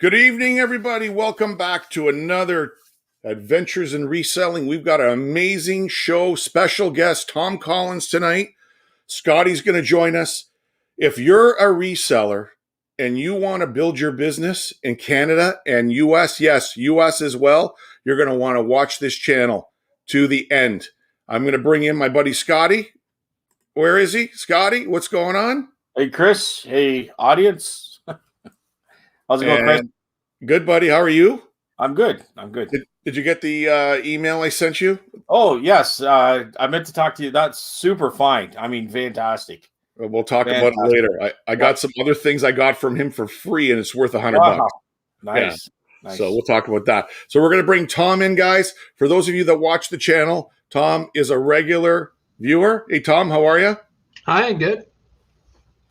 Good evening, everybody. Welcome back to another Adventures in Reselling. We've got an amazing show. Special guest, Tom Collins tonight. Scotty's going to join us. If you're a reseller and you want to build your business in Canada and US, yes, US as well, you're going to want to watch this channel to the end. I'm going to bring in my buddy Scotty. Where is he? Scotty, what's going on? Hey, Chris. Hey, audience. How's it going, Chris? Good, buddy. How are you? I'm good. Did you get the email I sent you? Oh, yes. I meant to talk to you. That's super fine. I mean, fantastic. We'll talk about it later. I got some other things I got from him for free, and it's worth $100. Nice. Yeah. Nice. So we'll talk about that. So we're going to bring Tom in, guys. For those of you that watch the channel, Tom is a regular viewer. Hey, Tom, how are you? Hi, good.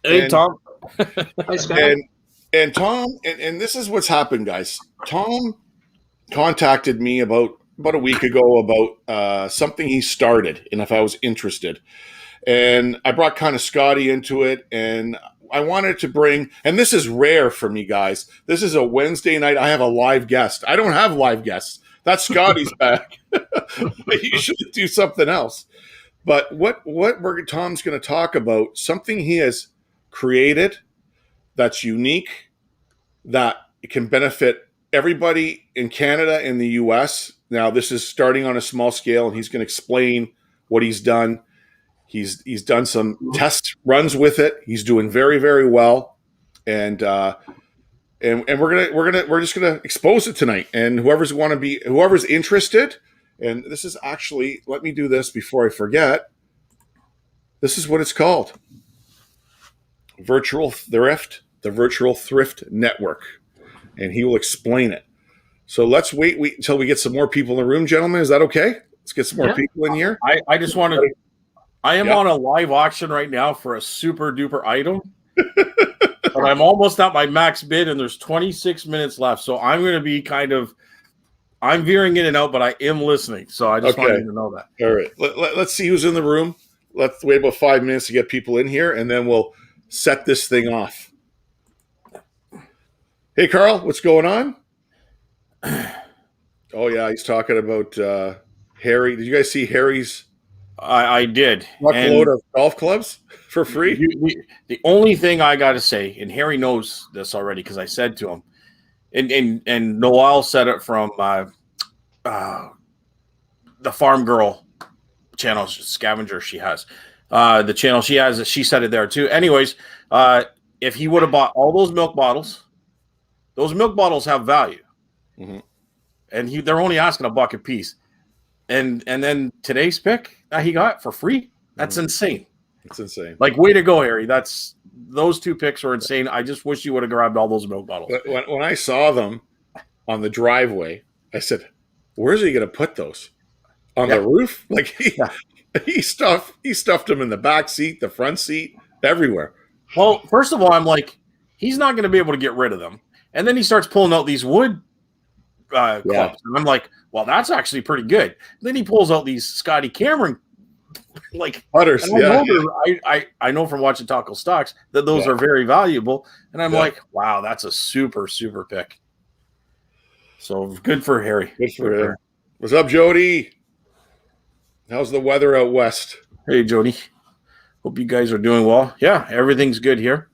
Hey, Tom. Hi, Scott. And Tom, and this is what's happened, guys. Tom contacted me about a week ago about something he started, and if I was interested. And I brought kind of Scotty into it, and I wanted to bring, and this is rare for me, guys. This is a Wednesday night. I have a live guest. I don't have live guests. That's Scotty's back. I usually do something else. But what Tom's going to talk about, something he has created that's unique, that can benefit everybody in Canada and the US. Now, this is starting on a small scale, and he's going to explain what he's done. He's done some test runs with it. He's doing very, very well, and we're just gonna expose it tonight. And whoever's interested, and this is actually, let me do this before I forget. This is what it's called. Virtual Thrift, the Virtual Thrift Network, and he will explain it. So let's wait until we get some more people in the room, gentlemen. Is that okay? Let's get some more people in here. I just want to. I am on a live auction right now for a super duper item, but I'm almost at my max bid, and there's 26 minutes left. So I'm going to be I'm veering in and out, but I am listening. So I just want you to know that. All right, let's see who's in the room. Let's wait about 5 minutes to get people in here, and then we'll set this thing off. Hey, Carl, what's going on? Oh, yeah, he's talking about Harry. Did you guys see Harry's? I did. Load of golf clubs for free? The only thing I got to say, and Harry knows this already because I said to him, and Noelle said it from the Farm Girl channel, Scavenger she has. The channel she has, she said it there too. Anyways, if he would have bought all those milk bottles have value. Mm-hmm. And they're only asking $1 a piece. And then today's pick that he got for free, that's insane. It's insane. Like, way to go, Harry. Those two picks are insane. I just wish you would have grabbed all those milk bottles. When I saw them on the driveway, I said, where's he going to put those? On the roof? Like he stuffed them in the back seat, the front seat, everywhere. Well, first of all, I'm like, he's not going to be able to get rid of them. And then he starts pulling out these wood clubs. And I'm like, well, that's actually pretty good. Then he pulls out these Scotty Cameron putters. I know from watching Taco Stocks that those are very valuable. And I'm like, wow, that's a super, super pick. So good for Harry. Good for him. What's up, Jody? How's the weather out west? Hey, Jody. Hope you guys are doing well. Yeah, everything's good here.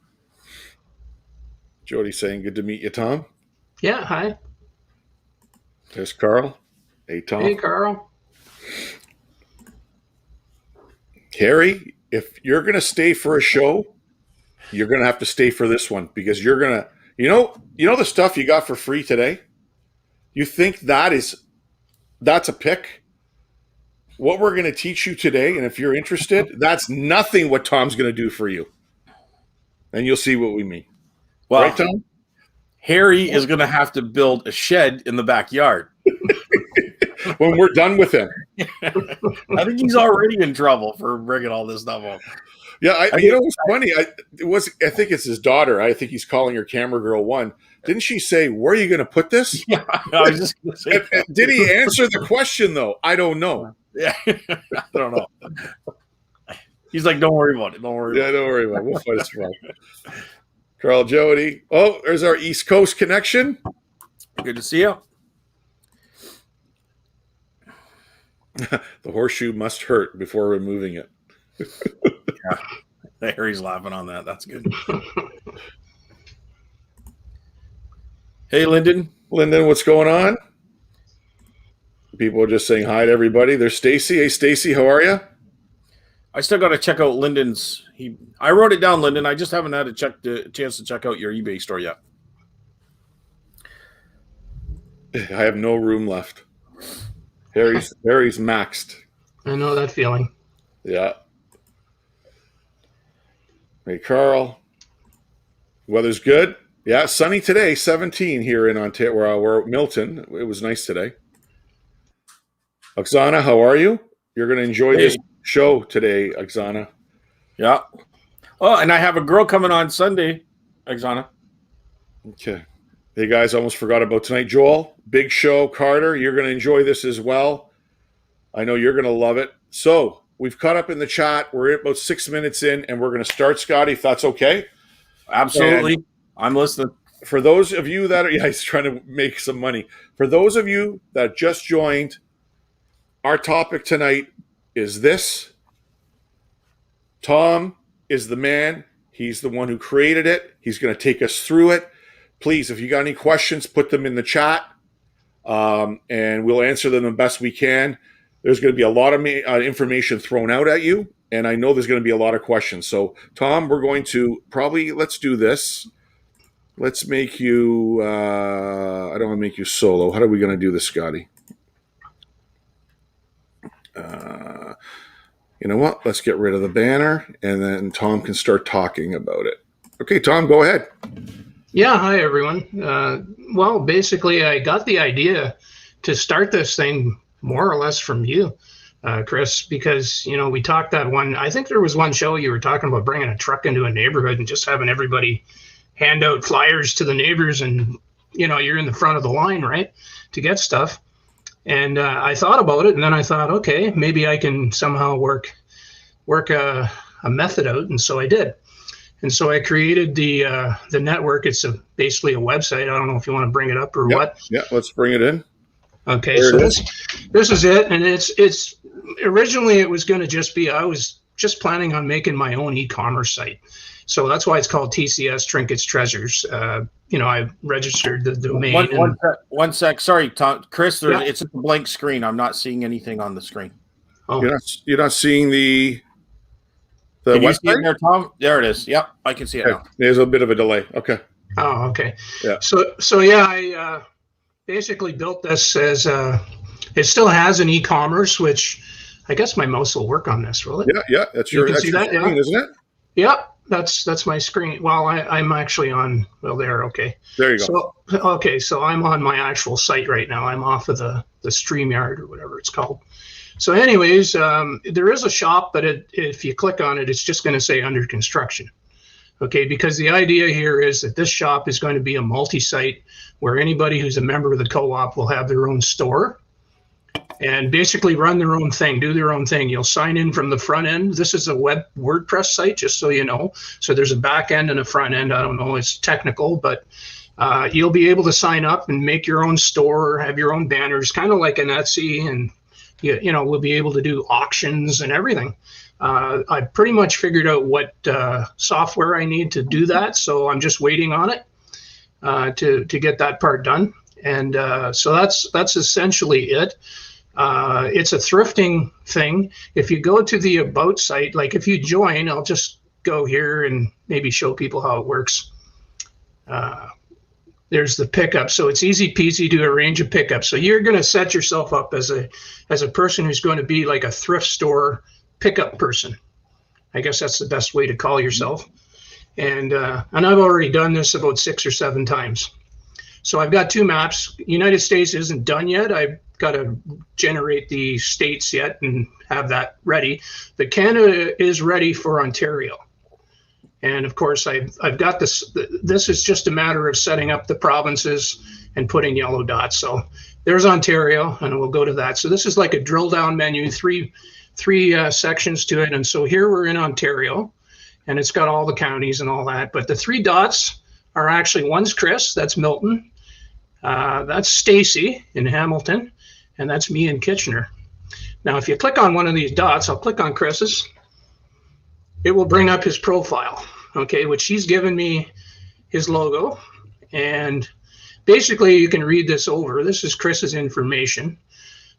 Jody saying, good to meet you, Tom. Yeah, hi. There's Carl. Hey, Tom. Hey, Carl. Harry, if you're going to stay for a show, you're going to have to stay for this one, because you're going to, you know the stuff you got for free today? You think that's a pick? What we're going to teach you today, and if you're interested, that's nothing what Tom's going to do for you. And you'll see what we mean. Well, right, Tom? Harry is going to have to build a shed in the backyard. When we're done with him. I think he's already in trouble for bringing all this stuff up. Yeah, it's funny. I think it's his daughter. I think he's calling her Camera Girl 1. Didn't she say, where are you going to put this? Yeah, I was just going to say. Did he answer the question, though? I don't know. Yeah, I don't know. He's like, don't worry about it. Don't worry. Yeah, don't worry about it. We'll fight it. Carl Jody. Oh, there's our East Coast connection. Good to see you. The horseshoe must hurt before removing it. Yeah, Harry's laughing on that. That's good. Hey, Lyndon. Lyndon, what's going on? People are just saying hi to everybody. There's Stacy. Hey, Stacy, how are you? I still got to check out Lyndon's. I wrote it down, Lyndon. I just haven't had a chance to check out your eBay store yet. I have no room left. Harry's maxed. I know that feeling. Yeah. Hey, Carl. Weather's good. Yeah, sunny today, 17 here in Ontario, where we're at Milton. It was nice today. Oksana, how are you? You're going to enjoy this show today, Oksana. Yeah. Oh, and I have a girl coming on Sunday, Oksana. Okay. Hey, guys, almost forgot about tonight. Joel, big show. Carter, you're going to enjoy this as well. I know you're going to love it. So we've caught up in the chat. We're about 6 minutes in, and we're going to start, Scotty, if that's okay. Absolutely. And I'm listening. for those of you that are, yeah, he's trying to make some money. For those of you that just joined, our topic tonight is this. Tom is the man. He's the one who created it. He's going to take us through it. Please, if you got any questions, put them in the chat, and we'll answer them the best we can. There's going to be a lot of information thrown out at you, and I know there's going to be a lot of questions. So, Tom, we're going to let's do this. Let's make you, I don't want to make you solo. How are we going to do this, Scotty? You know what? Let's get rid of the banner, and then Tom can start talking about it. Okay, Tom, go ahead. Yeah, hi, everyone. Well, basically, I got the idea to start this thing more or less from you, Chris, because, we talked I think there was one show you were talking about bringing a truck into a neighborhood and just having everybody hand out flyers to the neighbors, and, you're in the front of the line, right, to get stuff. And I thought about it, and then I thought, okay, maybe I can somehow work a method out, and so I did. And so I created the network. It's basically a website. I don't know if you want to bring it up or what. Yeah, let's bring it in. Okay, so this is it, and it's originally it was going to just be, I was just planning on making my own e-commerce site. So that's why it's called TCS Trinkets Treasures. I registered the domain. One sec. Sorry, Tom. Chris, it's a blank screen. I'm not seeing anything on the screen. Oh. You're not seeing the Can you see it there, Tom? There it is. Yep, I can see it now. There's a bit of a delay. Okay. Oh, okay. Yeah. So yeah, I basically built this as it still has an e-commerce, which I guess my mouse will work on this, will it? Yeah. That's your screen, isn't it? Yep. That's my screen. Well, I'm actually on. Well, there. Okay. There you go. So I'm on my actual site right now. I'm off of the StreamYard or whatever it's called. So, anyways, there is a shop, but if you click on it, it's just going to say under construction. Okay, because the idea here is that this shop is going to be a multi-site where anybody who's a member of the co-op will have their own store and basically run their own thing, do their own thing. You'll sign in from the front end. This is a web WordPress site, just so you know. So there's a back end and a front end. I don't know, it's technical, but you'll be able to sign up and make your own store, have your own banners, kind of like an Etsy, and we'll be able to do auctions and everything. I pretty much figured out what software I need to do that, so I'm just waiting on it to get that part done. And so that's essentially it. It's a thrifting thing. If you go to the About site, like if you join, I'll just go here and maybe show people how it works. There's the pickup. So it's easy peasy to arrange a pickup. So you're going to set yourself up as a person who's going to be like a thrift store pickup person. I guess that's the best way to call yourself. And I've already done this about 6 or 7 times. So I've got 2 maps. United States isn't done yet. I've got to generate the states yet and have that ready. But Canada is ready for Ontario. And of course, I've got this. This is just a matter of setting up the provinces and putting yellow dots. So there's Ontario, and we'll go to that. So this is like a drill down menu, three sections to it. And so here we're in Ontario. and it's got all the counties and all that. But the three dots are actually, one's Chris, that's Milton, that's Stacy in Hamilton, and that's me in Kitchener. Now, if you click on one of these dots, I'll click on Chris's, it will bring up his profile, okay, which he's given me his logo. And basically, you can read this over. This is Chris's information.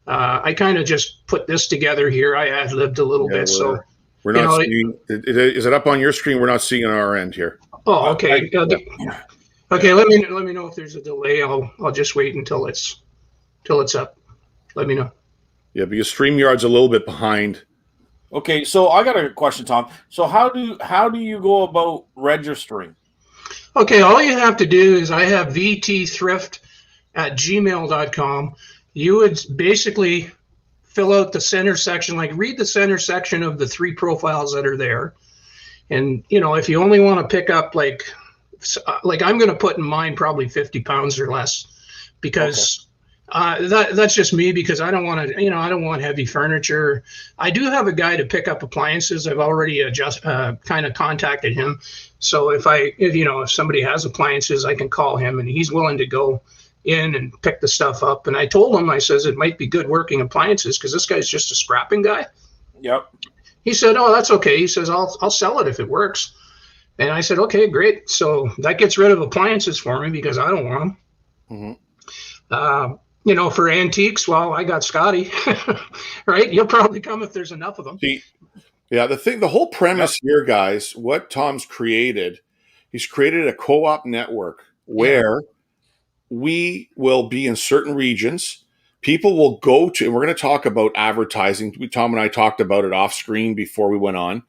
I kind of just put this together here. I ad-libbed a little bit. So we're not seeing, is it up on your screen? We're not seeing on our end here. Oh, okay. Okay, let me know if there's a delay. I'll just wait until it's up. Let me know. Yeah, because StreamYard's a little bit behind. Okay, so I got a question, Tom. So how do you go about registering? Okay, all you have to do is I have vtthrift@gmail.com. You would basically fill out the center section, like read the center section of the three profiles that are there. And, if you only want to pick up like I'm going to put in mine probably 50 pounds or less, because that's just me, because I don't want to, I don't want heavy furniture. I do have a guy to pick up appliances. I've already kind of contacted him. So if somebody has appliances, I can call him and he's willing to go in and pick the stuff up. And I told him, I says, it might be good working appliances because this guy's just a scrapping guy. Yep. He said, oh, that's okay. He says, I'll sell it if it works. And I said, okay, great. So that gets rid of appliances for me because I don't want them. Mm-hmm. For antiques, well, I got Scotty, right? You'll probably come if there's enough of them. The whole premise here, guys, what Tom's created, he's created a co-op network where we will be in certain regions. People will go to, and we're going to talk about advertising. Tom and I talked about it off screen before we went on,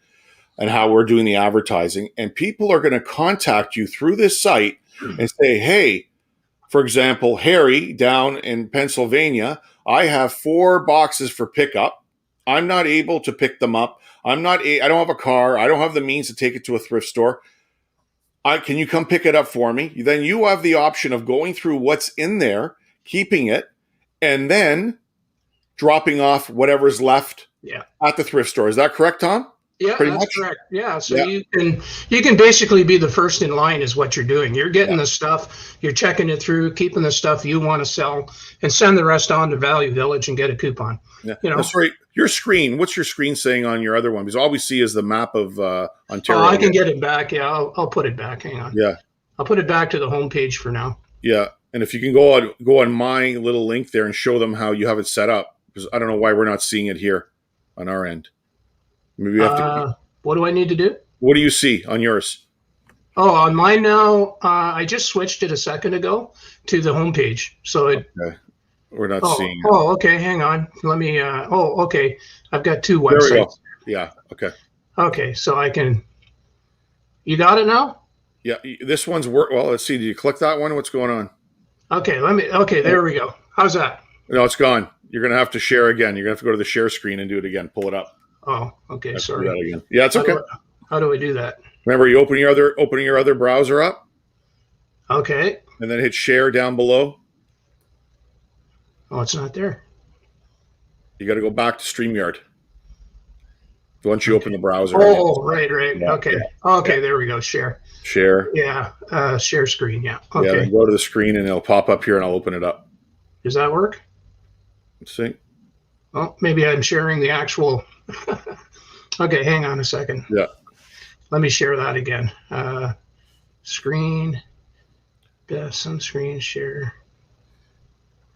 and how we're doing the advertising. And people are going to contact you through this site and say, hey, for example, Harry down in Pennsylvania, I have 4 boxes for pickup. I'm not able to pick them up. I don't have a car. I don't have the means to take it to a thrift store. Can you come pick it up for me? Then you have the option of going through what's in there, keeping it, and then dropping off whatever's left at the thrift store. Is that correct, Tom? Yeah, that's correct. Yeah, so you can basically be the first in line is what you're doing. You're getting the stuff, you're checking it through, keeping the stuff you want to sell, and send the rest on to Value Village and get a coupon. Yeah. That's right. Your screen, what's your screen saying on your other one? Because all we see is the map of Ontario. Oh, I can get it back. Yeah, I'll put it back. Hang on. Yeah. I'll put it back to the homepage for now. Yeah, and if you can go on my little link there and show them how you have it set up, because I don't know why we're not seeing it here on our end. Maybe we have to. What do I need to do? What do you see on yours? Oh, on mine now, I just switched it a second ago to the homepage. So we're not seeing it. Oh, okay. Hang on. Let me. Okay. I've got 2 websites. There we go. Yeah. Okay. Okay. So I can. You got it now? Yeah. This one's work. Well, let's see. Did you click that one? What's going on? Okay. Okay. There we go. How's that? No, it's gone. You're going to have to share again. You're going to have to go to the share screen and do it again. Pull it up. Oh, okay. Sorry. Do that again. Yeah, it's okay. How do I do that? Remember, you opening your other browser up. Okay. And then hit share down below. Oh, it's not there. You got to go back to StreamYard. Once you open the browser. Oh, right. Yeah, okay. Yeah. Okay, there we go. Share. Yeah. Share screen. Yeah. Okay. Yeah, then go to the screen and it'll pop up here and I'll open it up. Does that work? Let's see. Oh, maybe I'm sharing the actual. Okay, hang on a second. Yeah. Let me share that again. Screen. Some screen share.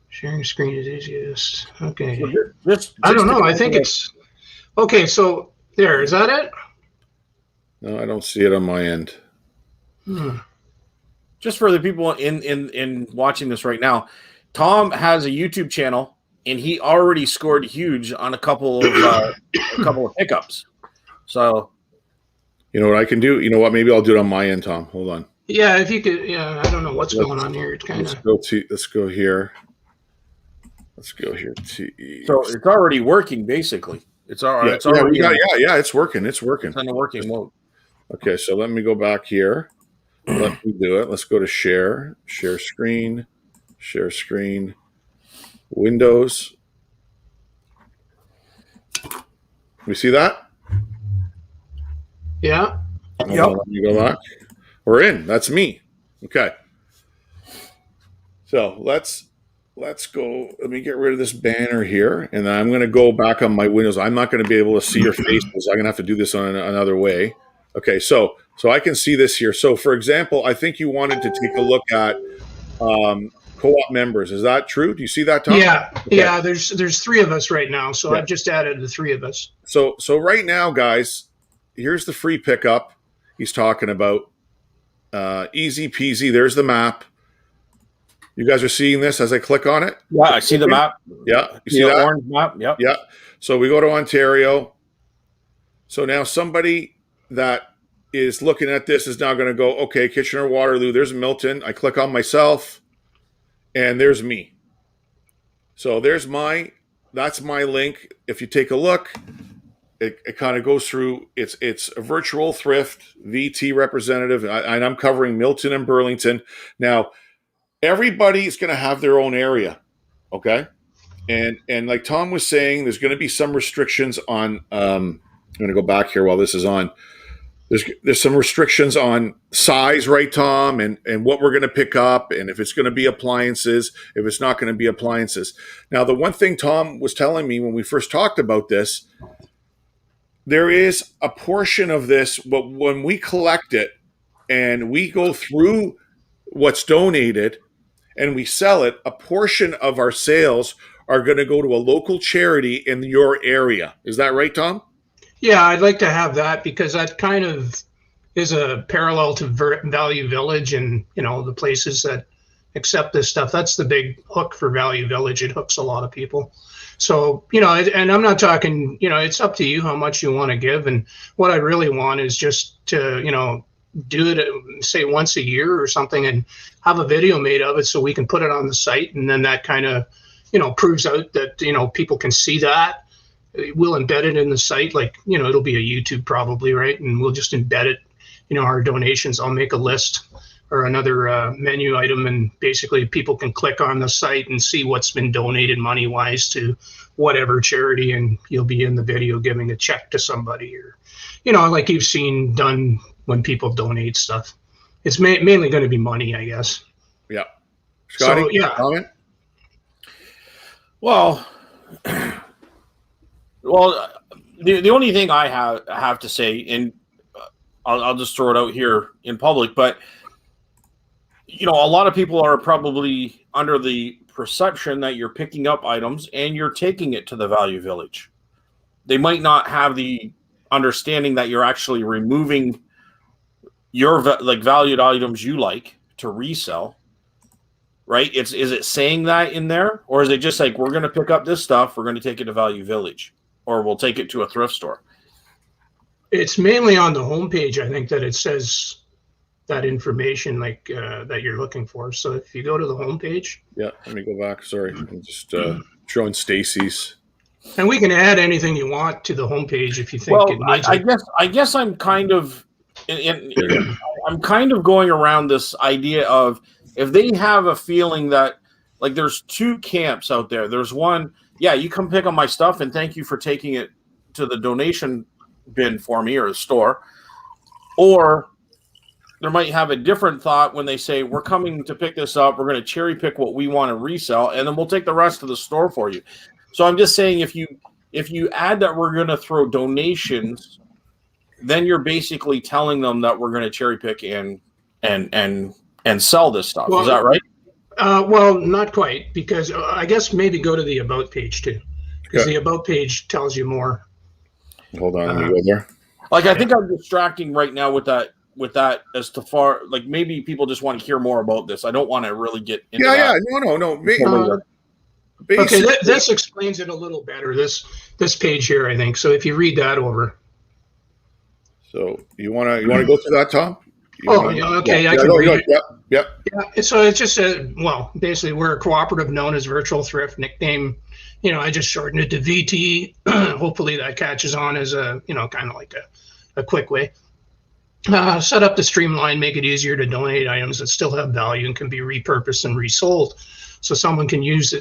Sharing screen is easiest. Okay. I don't know. I think it's okay. So there, is that it? No, I don't see it on my end. Just for the people in watching this right now, Tom has a YouTube channel and he already scored huge on a couple of pickups. So, you know what I can do? You know what? Maybe I'll do it on my end, Tom. Hold on. Yeah, if you could. Yeah, I don't know what's going on here. It's kind of. Let's go here. Let's go here. So it's already working, basically. It's already. Yeah, it's working. It's working. It's in a working mode. Okay, so let me go back here. Let me do it. Let's go to share screen, Windows. We see that? Yeah. Hold on, let me go back. We're in. That's me. Okay. So let's go. Let me get rid of this banner here, and I'm going to go back on my windows. I'm not going to be able to see your faces. I'm going to have to do this on another way. Okay, so I can see this here. So, for example, I think you wanted to take a look at co-op members. Is that true? Do you see that, Tom? Yeah, okay. Yeah. There's 3 of us right now, so yeah. I've just added the 3 of us. So right now, guys, here's the free pickup he's talking about. Easy peasy. There's the map. You guys are seeing this as I click on it? Yeah, I see the map. Yeah, you see that? Orange map, yep. Yeah. So we go to Ontario. So now somebody that is looking at this is now going to go, okay, Kitchener-Waterloo, there's Milton. I click on myself, and there's me. So that's my link. If you take a look, it kind of goes through, it's a virtual thrift, VT representative, and I'm covering Milton and Burlington. Now, everybody's going to have their own area, okay? And like Tom was saying, there's going to be some restrictions on. I'm going to go back here while this is on. There's some restrictions on size, right, Tom, and what we're going to pick up, and if it's going to be appliances, if it's not going to be appliances. Now, the one thing Tom was telling me when we first talked about this, there is a portion of this, but when we collect it and we go through what's donated, and we sell it, a portion of our sales are going to go to a local charity in your area. Is that right, Tom? Yeah, I'd like to have that because that kind of is a parallel to Value Village and, the places that accept this stuff. That's the big hook for Value Village. It hooks a lot of people. So, and I'm not talking, it's up to you how much you want to give. And what I really want is just to, do it, say, once a year or something, and have a video made of it so we can put it on the site. And then that kind of, proves out that, people can see that. We'll embed it in the site. Like, it'll be a YouTube probably, right? And we'll just embed it, our donations. I'll make a list or another menu item, and basically people can click on the site and see what's been donated money-wise to whatever charity, and you'll be in the video giving a check to somebody, or, like you've seen done when people donate stuff. It's mainly going to be money, I guess. Yeah. Scotty, so, yeah. Comment? Well, the only thing I have to say, and I'll just throw it out here in public, but a lot of people are probably under the perception that you're picking up items and you're taking it to the Value Village. They might not have the understanding that you're actually removing your valued items you like to resell, right? Is it saying that in there, or is it just like, we're going to pick up this stuff, we're going to take it to Value Village, or we'll take it to a thrift store? It's mainly on the homepage, I think, that it says that information that you're looking for. So if you go to the homepage. Yeah, let me go back. Sorry, I'm just showing Stacy's. And we can add anything you want to the homepage if you think it needs it. I guess I'm kind of I'm kind of going around this idea of, if they have a feeling that, like, there's 2 camps out there. There's one, yeah, you come pick up my stuff and thank you for taking it to the donation bin for me, or the store. Or there might have a different thought when they say, we're coming to pick this up, we're going to cherry pick what we want to resell, and then we'll take the rest to the store for you. So I'm just saying, if you add that we're going to throw donations, then you're basically telling them that we're going to cherry pick and sell this stuff. Well, is that right? Well, not quite, because I guess maybe go to the About page too, because the About page tells you more. Hold on, let me go there. Like, I think I'm distracting right now with that as to far, like, maybe people just want to hear more about this. I don't want to really get into that. Yeah, no. Okay, this explains it a little better, this page here, I think. So if you read that over. So you want to go through that, Tom? Okay. I can read it. Yep. Yeah. So it's just basically, we're a cooperative known as Virtual Thrift. Nickname, I just shortened it to VT. Hopefully that catches on as a, kind of like a quick way. Set up to streamline, make it easier to donate items that still have value and can be repurposed and resold. So someone could use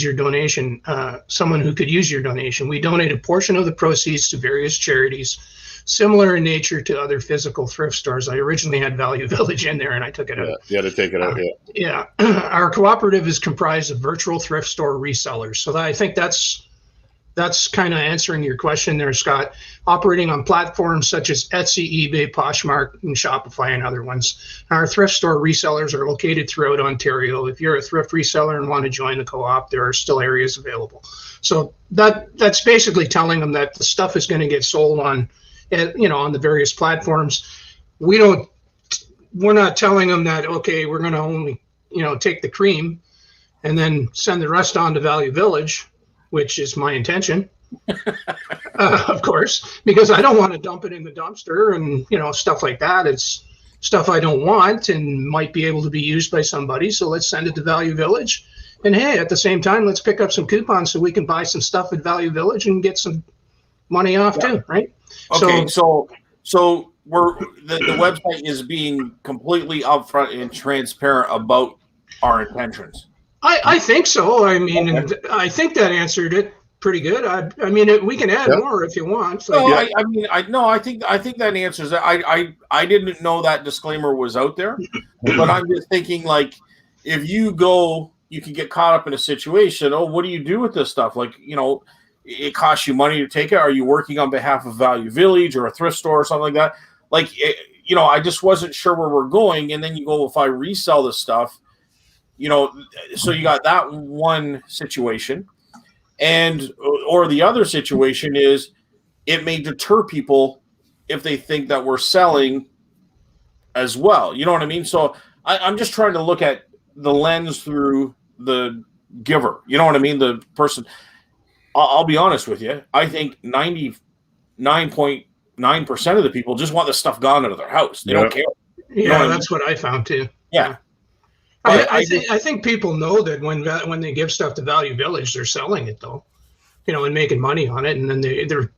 your donation. Someone who could use your donation. We donate a portion of the proceeds to various charities similar in nature to other physical thrift stores. I originally had Value Village in there, and I took it out. You had to take it out. Yeah. Our cooperative is comprised of virtual thrift store resellers. So I think that's kind of answering your question there, Scott. Operating on platforms such as Etsy, eBay, Poshmark, and Shopify, and other ones. Our thrift store resellers are located throughout Ontario. If you're a thrift reseller and want to join the co-op, there are still areas available. So that's basically telling them that the stuff is going to get sold on, on the various platforms. We're not telling them that, okay, we're going to only, take the cream and then send the rest on to Value Village, which is my intention, of course, because I don't want to dump it in the dumpster and, stuff like that. It's stuff I don't want and might be able to be used by somebody. So let's send it to Value Village. And hey, at the same time, let's pick up some coupons so we can buy some stuff at Value Village and get some money off too, right? Okay, so the website is being completely upfront and transparent about our intentions. I think so. I mean, okay. I think that answered it pretty good. I mean, we can add more if you want. So. No, I think that answers it. I didn't know that disclaimer was out there, but I'm just thinking, like, if you go, you can get caught up in a situation. Oh, what do you do with this stuff? Like, it costs you money to take it. Are you working on behalf of Value Village or a thrift store or something like that? Like, I just wasn't sure where we're going. And then you go, if I resell this stuff, so you got that one situation, or the other situation is it may deter people if they think that we're selling as well. You know what I mean? So I'm just trying to look at the lens through the giver. You know what I mean? The person. I'll be honest with you. I think 99.9% of the people just want the stuff gone out of their house. They don't care. Yeah, that's what I found too. Yeah. I think people know that when they give stuff to Value Village, they're selling it though, and making money on it. And then they're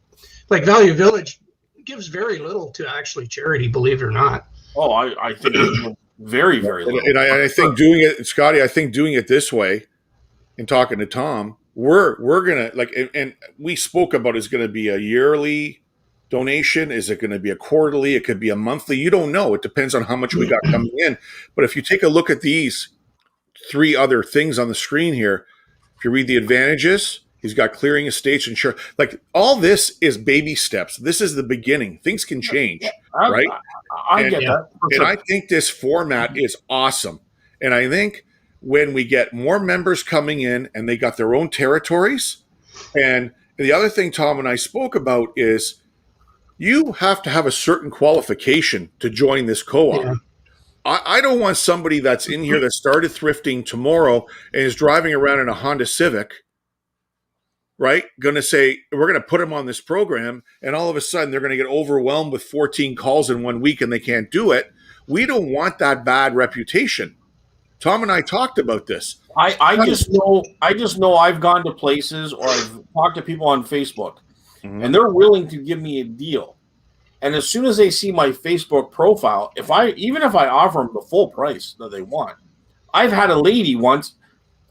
like, Value Village gives very little to actually charity, believe it or not. Oh, I think it's very, very little. And I think doing it, Scotty, doing it this way and talking to Tom, we're gonna and we spoke about it's going to be a yearly donation. Is it going to be a quarterly? It could be a monthly. You don't know. It depends on how much we got coming in. But if you take a look at these 3 other things on the screen here, if you read the advantages, he's got clearing estates, insurance. Like, all this is baby steps. This is the beginning. Things can change, right? I get that. And I think this format is awesome. And I think when we get more members coming in and they got their own territories, and the other thing Tom and I spoke about is, you have to have a certain qualification to join this co-op. Yeah. I don't want somebody that's in here that started thrifting tomorrow and is driving around in a Honda Civic, right? Going to say, we're going to put them on this program, and all of a sudden they're going to get overwhelmed with 14 calls in 1 week and they can't do it. We don't want that bad reputation. Tom and I talked about this. I just know I've gone to places, or I've talked to people on Facebook, and they're willing to give me a deal. And as soon as they see my Facebook profile, even if I offer them the full price that they want, I've had a lady once,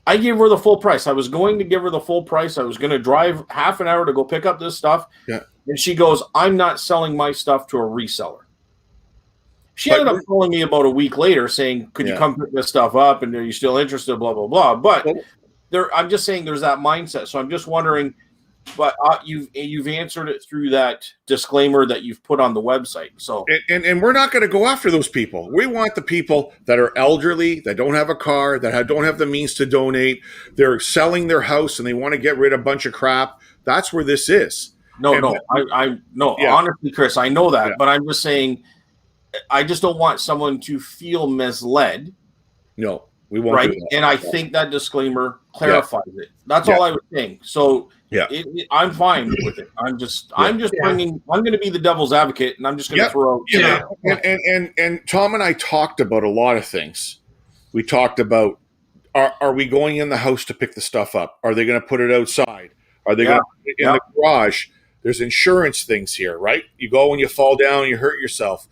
I gave her the full price. I was going to give her the full price. I was going to drive half an hour to go pick up this stuff. Yeah. And she goes, I'm not selling my stuff to a reseller. She ended up calling me about a week later saying, could you come pick this stuff up? And are you still interested? Blah, blah, blah. But I'm just saying there's that mindset. So I'm just wondering, but you've answered it through that disclaimer that you've put on the website. So and we're not going to go after those people. We want the people that are elderly, that don't have a car, that don't have the means to donate. They're selling their house and they want to get rid of a bunch of crap. That's where this is. Honestly, Chris, I know that, but I'm just saying, I just don't want someone to feel misled. No, we won't. Right, and I think that disclaimer clarifies it. That's all I was saying. So I'm fine with it. I'm going to be the devil's advocate, and I'm just going to throw. And Tom and I talked about a lot of things. We talked about, are we going in the house to pick the stuff up? Are they going to put it outside? Are they going to put it in the garage? There's insurance things here, right? You go and you fall down, you hurt yourself.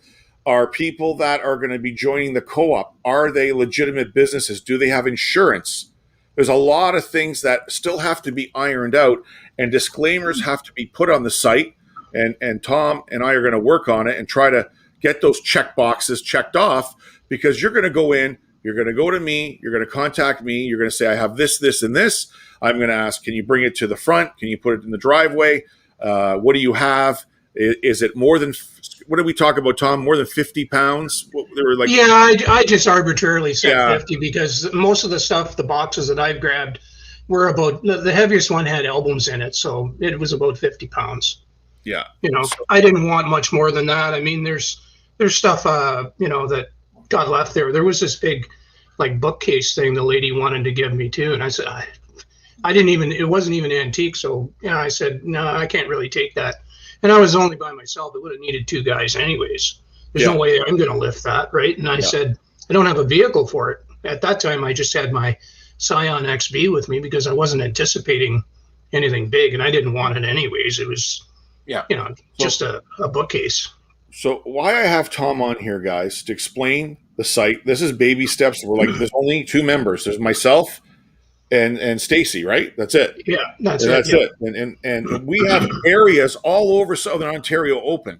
Are people that are going to be joining the co-op, are they legitimate businesses? Do they have insurance? There's a lot of things that still have to be ironed out, and disclaimers have to be put on the site. and Tom and I are going to work on it and try to get those check boxes checked off, because you're going to go in, you're going to go to me, you're going to contact me, you're going to say, I have this, this, and this. I'm going to ask, can you bring it to the front? Can you put it in the driveway? What do you have? Is it more than, what did we talk about, Tom? More than 50 pounds? They were like, yeah, I just arbitrarily said 50 because most of the stuff, the boxes that I've grabbed, were about, the heaviest one had albums in it, so it was about 50 pounds. Yeah. I didn't want much more than that. I mean, there's stuff, that got left there. There was this big, like, bookcase thing the lady wanted to give me too, and I said, I didn't even, it wasn't even antique, so I said, no, I can't really take that. And I was only by myself. It would have needed 2 guys anyways. There's no way I'm going to lift that, right? And I said, I don't have a vehicle for it. At that time, I just had my Scion XB with me because I wasn't anticipating anything big, and I didn't want it anyways. It was, just a bookcase. So why I have Tom on here, guys, to explain the site. This is baby steps. We're like, there's only 2 members. There's myself and Stacy, right? That's it. Yeah, that's it. And we have areas all over Southern Ontario open.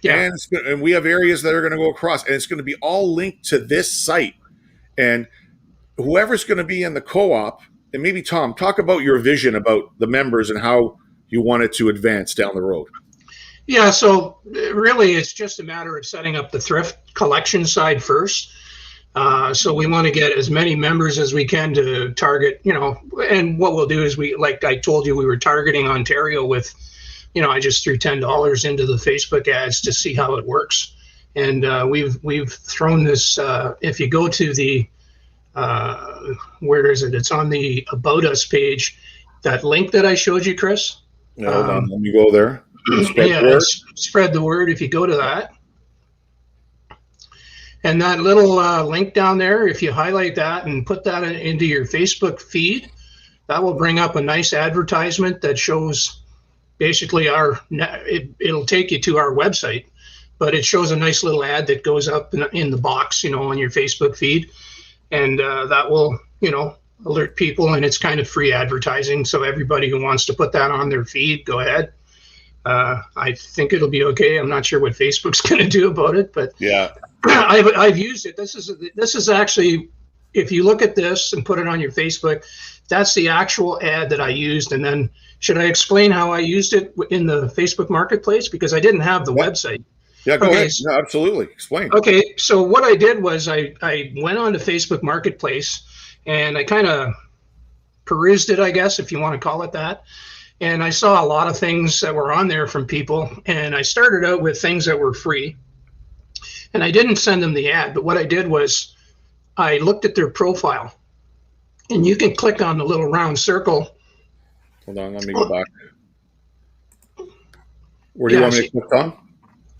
Yeah. And we have areas that are going to go across, and it's going to be all linked to this site. And whoever's going to be in the co-op, and maybe Tom, talk about your vision about the members and how you want it to advance down the road. Yeah, so really it's just a matter of setting up the thrift collection side first. So we want to get as many members as we can to target, and what we'll do is like I told you, we were targeting Ontario with, I just threw $10 into the Facebook ads to see how it works. And we've thrown this, if you go to the, where is it? It's on the About Us page, that link that I showed you, Chris. Yeah, hold on, let me go there. Spread the word if you go to that. And that little link down there, if you highlight that and put that into your Facebook feed, that will bring up a nice advertisement that shows basically it'll take you to our website, but it shows a nice little ad that goes up in the box, on your Facebook feed. And that will, alert people, and it's kind of free advertising. So everybody who wants to put that on their feed, go ahead. I think it'll be okay. I'm not sure what Facebook's going to do about it, but yeah, I've used it. This is actually, if you look at this and put it on your Facebook, that's the actual ad that I used. And then should I explain how I used it in the Facebook Marketplace? Because I didn't have the website. Yeah, go ahead. No, absolutely. Explain. Okay, so what I did was I went on to Facebook Marketplace, and I kind of perused it, I guess, if you want to call it that. And I saw a lot of things that were on there from people. And I started out with things that were free. And I didn't send them the ad. But what I did was I looked at their profile. And you can click on the little round circle. Hold on, let me go back. Where do you want me to click on?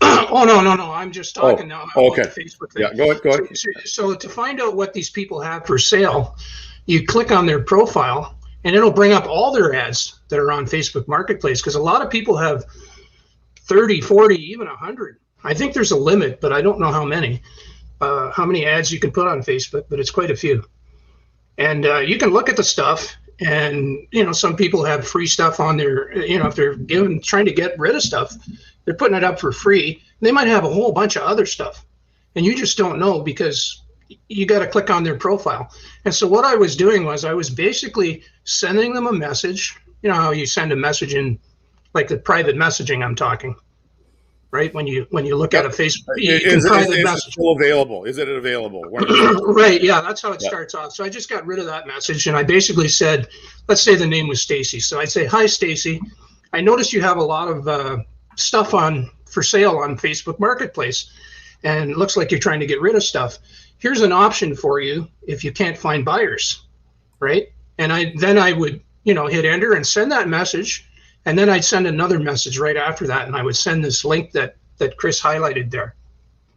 Oh, no. I'm just talking now about the Facebook thing. Yeah, go ahead. So to find out what these people have for sale, you click on their profile. And it'll bring up all their ads that are on Facebook Marketplace, because a lot of people have 30, 40, even 100. I think there's a limit, but I don't know how many ads you can put on Facebook, but it's quite a few. And you can look at the stuff, and some people have free stuff on their, if they're trying to get rid of stuff, they're putting it up for free. They might have a whole bunch of other stuff, and you just don't know because you got to click on their profile. And so what I was doing was I was basically sending them a message. You know how you send a message in, like the private messaging I'm talking, right? When you look at a Facebook, is it still available? Is it available? Right. Yeah, that's how it starts off. So I just got rid of that message, and I basically said, let's say the name was Stacy. So I'd say, hi, Stacy. I noticed you have a lot of stuff for sale on Facebook Marketplace, and it looks like you're trying to get rid of stuff. Here's an option for you if you can't find buyers, right? And I would, hit enter and send that message, and then I'd send another message right after that, and I would send this link that Chris highlighted there,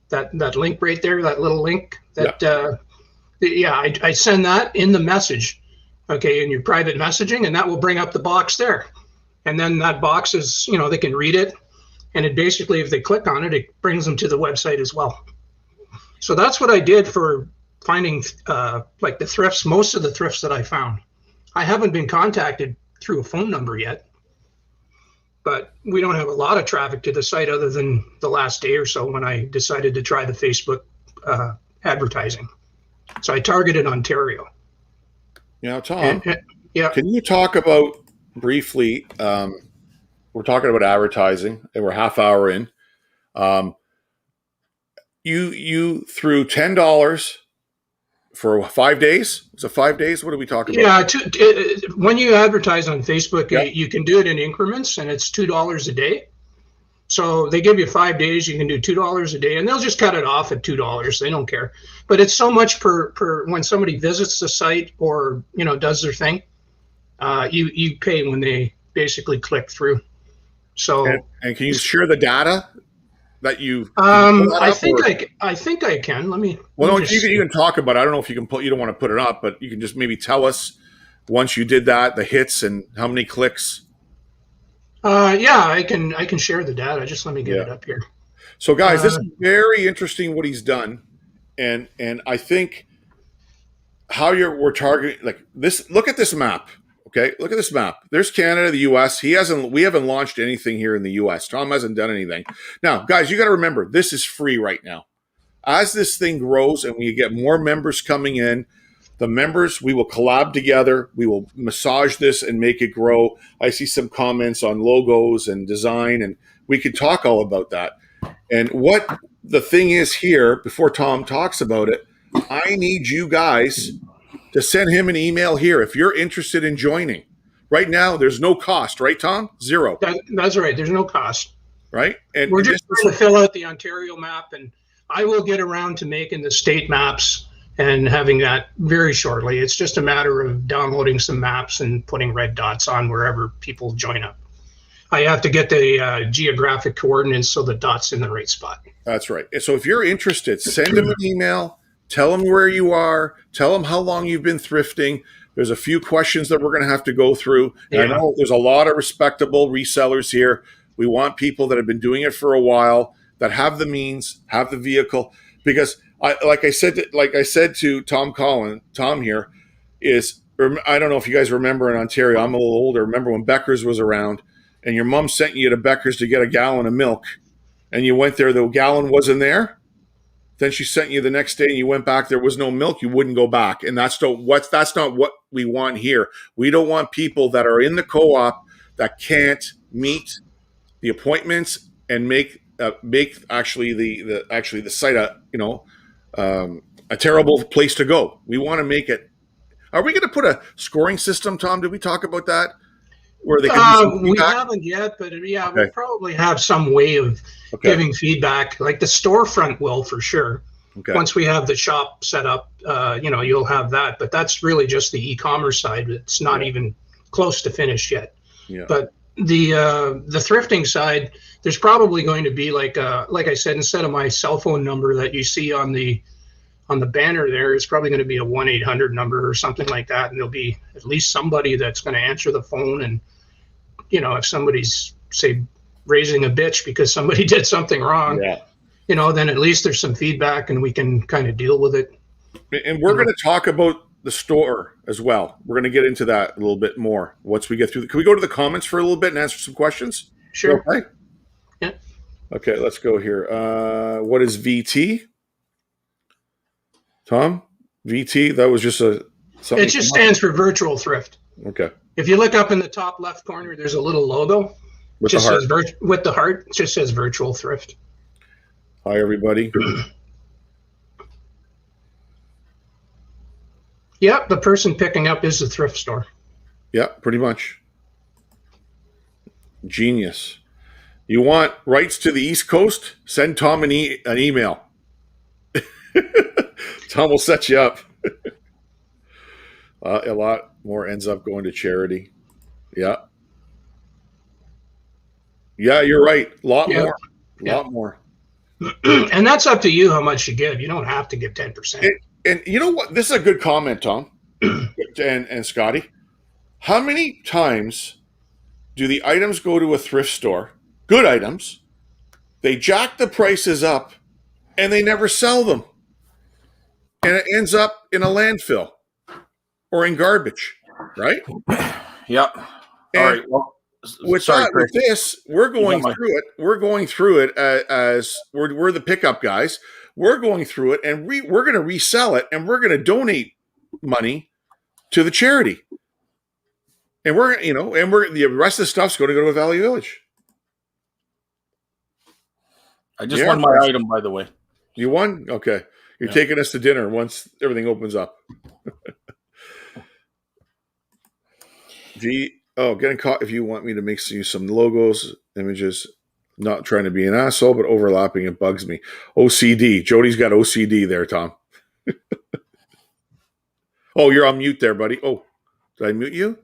that link right there, that little link. I send that in the message, okay, in your private messaging, and that will bring up the box there, and then that box is, they can read it, and it basically, if they click on it, it brings them to the website as well. So that's what I did for finding like the thrifts, most of the thrifts that I found. I haven't been contacted through a phone number yet. but we don't have a lot of traffic to the site other than the last day or so when I decided to try the Facebook advertising. So I targeted Ontario. Now, Tom, yeah. can you talk about briefly? We're talking about advertising, and we're half hour in. You threw $10 for 5 days. Is it 5 days? What are we talking about? Yeah, when you advertise on Facebook, Yep. you can do it in increments, and it's $2 a day. So they give you 5 days. You can do $2 a day, and they'll just cut it off at $2. They don't care. But it's so much per when somebody visits the site or does their thing. You pay when they basically click through. So And can you share the data that you? I think I can. Let me. Well, let no, me just you can talk about it. I don't know if you can put. You don't want to put it up, but you can just maybe tell us once you did that, the hits and how many clicks. Yeah, I can share the data. Just let me get it up here. So, guys, this is very interesting what he's done, and I think how we're targeting like this. Look at this map. Okay, look at this map. There's Canada, the U.S. We haven't launched anything here in the U.S. Tom hasn't done anything. Now, guys, you got to remember this is free right now. As this thing grows and we get more members coming in, the members, we will collab together. We will massage this and make it grow. I see some comments on logos and design, and we could talk all about that. And what the thing is here, before Tom talks about it, I need you guys to send him an email here if you're interested in joining. Right now, there's no cost, right, Tom? Zero. That's right. There's no cost. Right? And we're just trying to fill out the Ontario map, and I will get around to making the state maps and having that very shortly. It's just a matter of downloading some maps and putting red dots on wherever people join up. I have to get the geographic coordinates so the dot's in the right spot. That's right. So if you're interested, send him an email. Tell them where you are. Tell them how long you've been thrifting. There's a few questions that we're going to have to go through. Yeah. I know there's a lot of respectable resellers here. We want people that have been doing it for a while, that have the means, have the vehicle. Because like I said to Tom here, is I don't know if you guys remember in Ontario. I'm a little older. Remember when Becker's was around, and your mom sent you to Becker's to get a gallon of milk, and you went there. The gallon wasn't there. Then she sent you the next day and you went back. There was no milk. You wouldn't go back. And that's not what we want here. We don't want people that are in the co-op that can't meet the appointments and make actually the site a terrible place to go. We want to make it. Are we going to put a scoring system, Tom? Did we talk about that? Where they can we haven't yet, but yeah, we'll probably have some way of giving feedback. Like the storefront will for sure. Okay. Once we have the shop set up, you'll have that. But that's really just the e-commerce side. It's not even close to finished yet. Yeah. But the thrifting side, there's probably going to be like I said, instead of my cell phone number that you see on the banner there, it's probably going to be a 1-800 number or something like that, and there'll be at least somebody that's going to answer the phone. And if somebody's say raising a bitch because somebody did something wrong, then at least there's some feedback and we can kind of deal with it. And we're going to talk about the store as well. We're going to get into that a little bit more once we get through. Can we go to the comments for a little bit and answer some questions? Sure. Okay. Yeah. Okay, let's go here. What is VT? Tom? VT? That was just something. It just stands for virtual thrift. Okay. If you look up in the top left corner, there's a little logo. With the heart. With the heart. It just says virtual thrift. Hi, everybody. Yep, the person picking up is the thrift store. Yeah, pretty much. Genius. You want rights to the East Coast? Send Tom an email. Tom will set you up. A lot more ends up going to charity. Yeah. Yeah, you're right. A lot more. And that's up to you how much you give. You don't have to give 10%. And you know what? This is a good comment, Tom and Scotty. How many times do the items go to a thrift store, good items, they jack the prices up, and they never sell them? And it ends up in a landfill or in garbage, right? Yeah. All right. Well, with sorry, that, Chris. with this, we're going through it. We're going through it as we're the pickup guys. We're going through it, and we're going to resell it, and we're going to donate money to the charity. And the rest of the stuff's going to go to Valley Village. I just won my item, by the way. You won? Okay. You're taking us to dinner once everything opens up. Getting caught if you want me to make you some logos, images. Not trying to be an asshole, but overlapping, it bugs me. OCD. Jody's got OCD there, Tom. Oh, you're on mute there, buddy. Oh, did I mute you?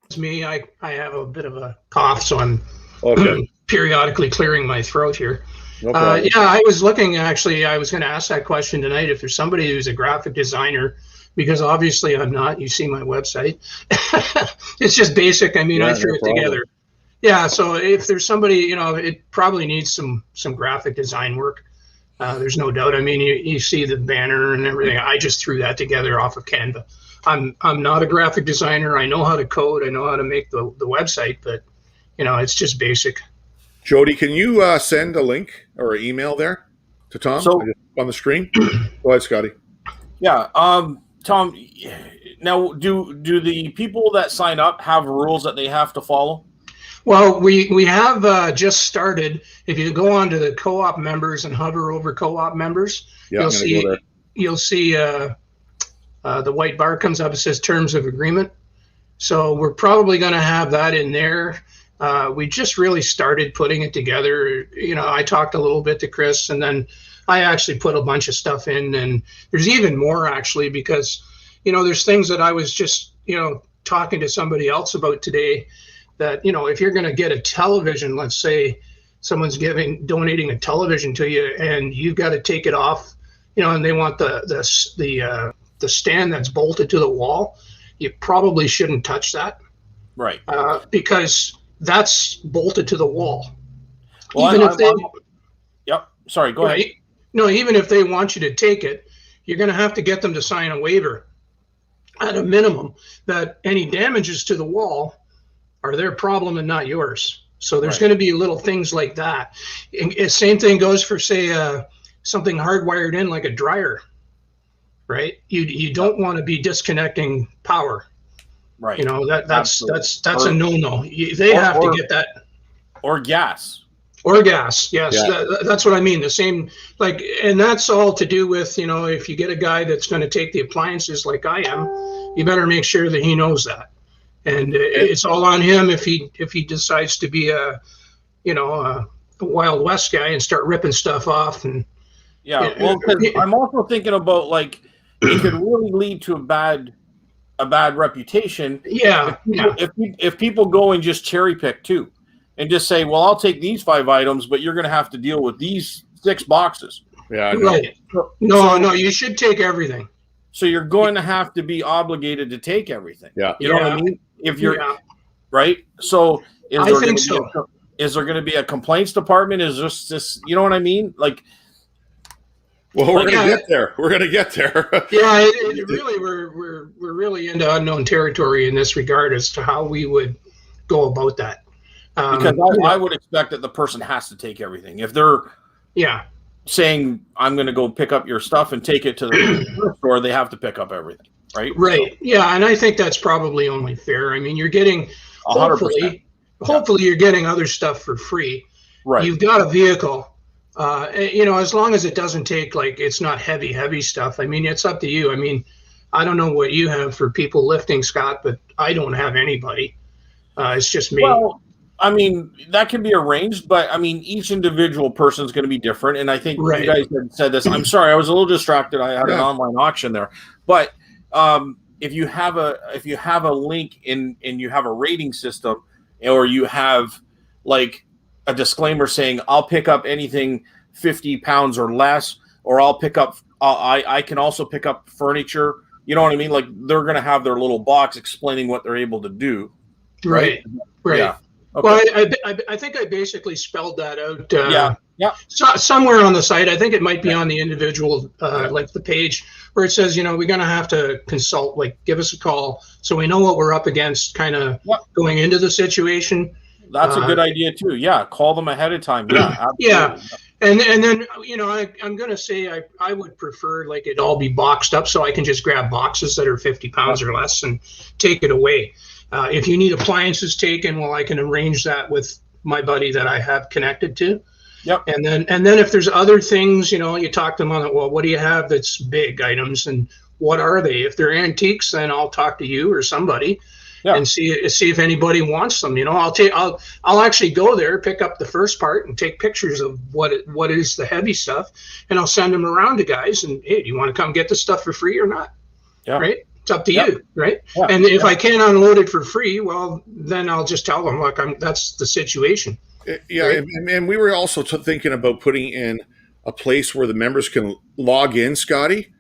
It's me. I have a bit of a cough, so I'm periodically clearing my throat here. No problem. I was looking, actually, I was going to ask that question tonight. If there's somebody who's a graphic designer, because obviously I'm not, you see my website. It's just basic. I mean, I threw it together. Yeah, so if there's somebody, it probably needs some graphic design work. There's no doubt. I mean, you see the banner and everything. I just threw that together off of Canva. I'm not a graphic designer. I know how to code. I know how to make the website, but it's just basic. Jody, can you send a link or an email there to Tom on the screen? Go ahead, Scotty. Yeah, Tom. Now, do the people that sign up have rules that they have to follow? Well, we have just started. If you go on to the co-op members and hover over co-op members, you'll see the white bar comes up. It says terms of agreement. So we're probably going to have that in there. We just really started putting it together. I talked a little bit to Chris, and then I actually put a bunch of stuff in, and there's even more actually, because there's things that I was just talking to somebody else about today. That if you're going to get a television, let's say someone's donating a television to you, and you've got to take it off, and they want the stand that's bolted to the wall, you probably shouldn't touch that, right? Because that's bolted to the wall. Well, yep. Sorry, go ahead. No, even if they want you to take it, you're going to have to get them to sign a waiver at a minimum that any damages to the wall are their problem and not yours. So there's going to be little things like that. And same thing goes for, say, something hardwired in like a dryer, right? You don't want to be disconnecting power. Right. That's a no-no. They have to get that. Or gas. Or gas, yes. Yeah. That's what I mean. The same, and that's all to do with, if you get a guy that's going to take the appliances like I am, you better make sure that he knows that. And it's all on him if he decides to be a Wild West guy and start ripping stuff off. And I'm also thinking about it could really lead to a bad reputation. Yeah. If people go and just cherry pick too, and just say, well, I'll take these 5 items, but you're going to have to deal with these 6 boxes. Yeah. Right. No, you should take everything. So you're going to have to be obligated to take everything. Yeah. You know what I mean? If you're right. So is there going to be a complaints department? Is this you know what I mean? Well, we're going to get there. We're going to get there. Yeah, really, we're really into unknown territory in this regard as to how we would go about that. Because I would expect that the person has to take everything. If they're saying, I'm going to go pick up your stuff and take it to the store, they have to pick up everything, right? Right. Yeah, and I think that's probably only fair. I mean, you're getting, 100%. Hopefully you're getting other stuff for free. Right. You've got a vehicle, as long as it doesn't take, it's not heavy stuff. I mean, it's up to you. I mean, I don't know what you have for people lifting, Scott, but I don't have anybody. It's just me. Well, I mean, that can be arranged, but I mean, each individual person is going to be different. And I think you guys had said this. I'm sorry, I was a little distracted. I had an online auction there, but if you have a link and you have a rating system, or you have a disclaimer saying, I'll pick up anything 50 pounds or less, or I'll pick up, I can also pick up furniture. You know what I mean? They're going to have their little box explaining what they're able to do. Right. Yeah. Okay. Well, I think I basically spelled that out. Yeah. Somewhere on the site. I think it might be Yeah. on the individual, Yeah. like the page where it says, we're going to have to consult, like give us a call so we know what we're up against, kind of Yeah. going into the situation. That's a good idea too. Yeah. Call them ahead of time. Yeah. Absolutely. Yeah. And then, I'm going to say I would prefer like it all be boxed up so I can just grab boxes that are 50 pounds or less and take it away. If you need appliances taken, well, I can arrange that with my buddy that I have connected to. Yep. And then if there's other things, you talk to them on it. Well, what do you have that's big items, and what are they? If they're antiques, then I'll talk to you or somebody, and see if anybody wants them. I'll actually go there, pick up the first part, and take pictures of what is the heavy stuff, and I'll send them around to guys. And hey, do you want to come get the stuff for free or not? Yeah. Right. It's up to you, right? Yeah. And if I can't unload it for free, well, then I'll just tell them, look, that's the situation. Yeah, right? And we were also thinking about putting in a place where the members can log in, Scotty,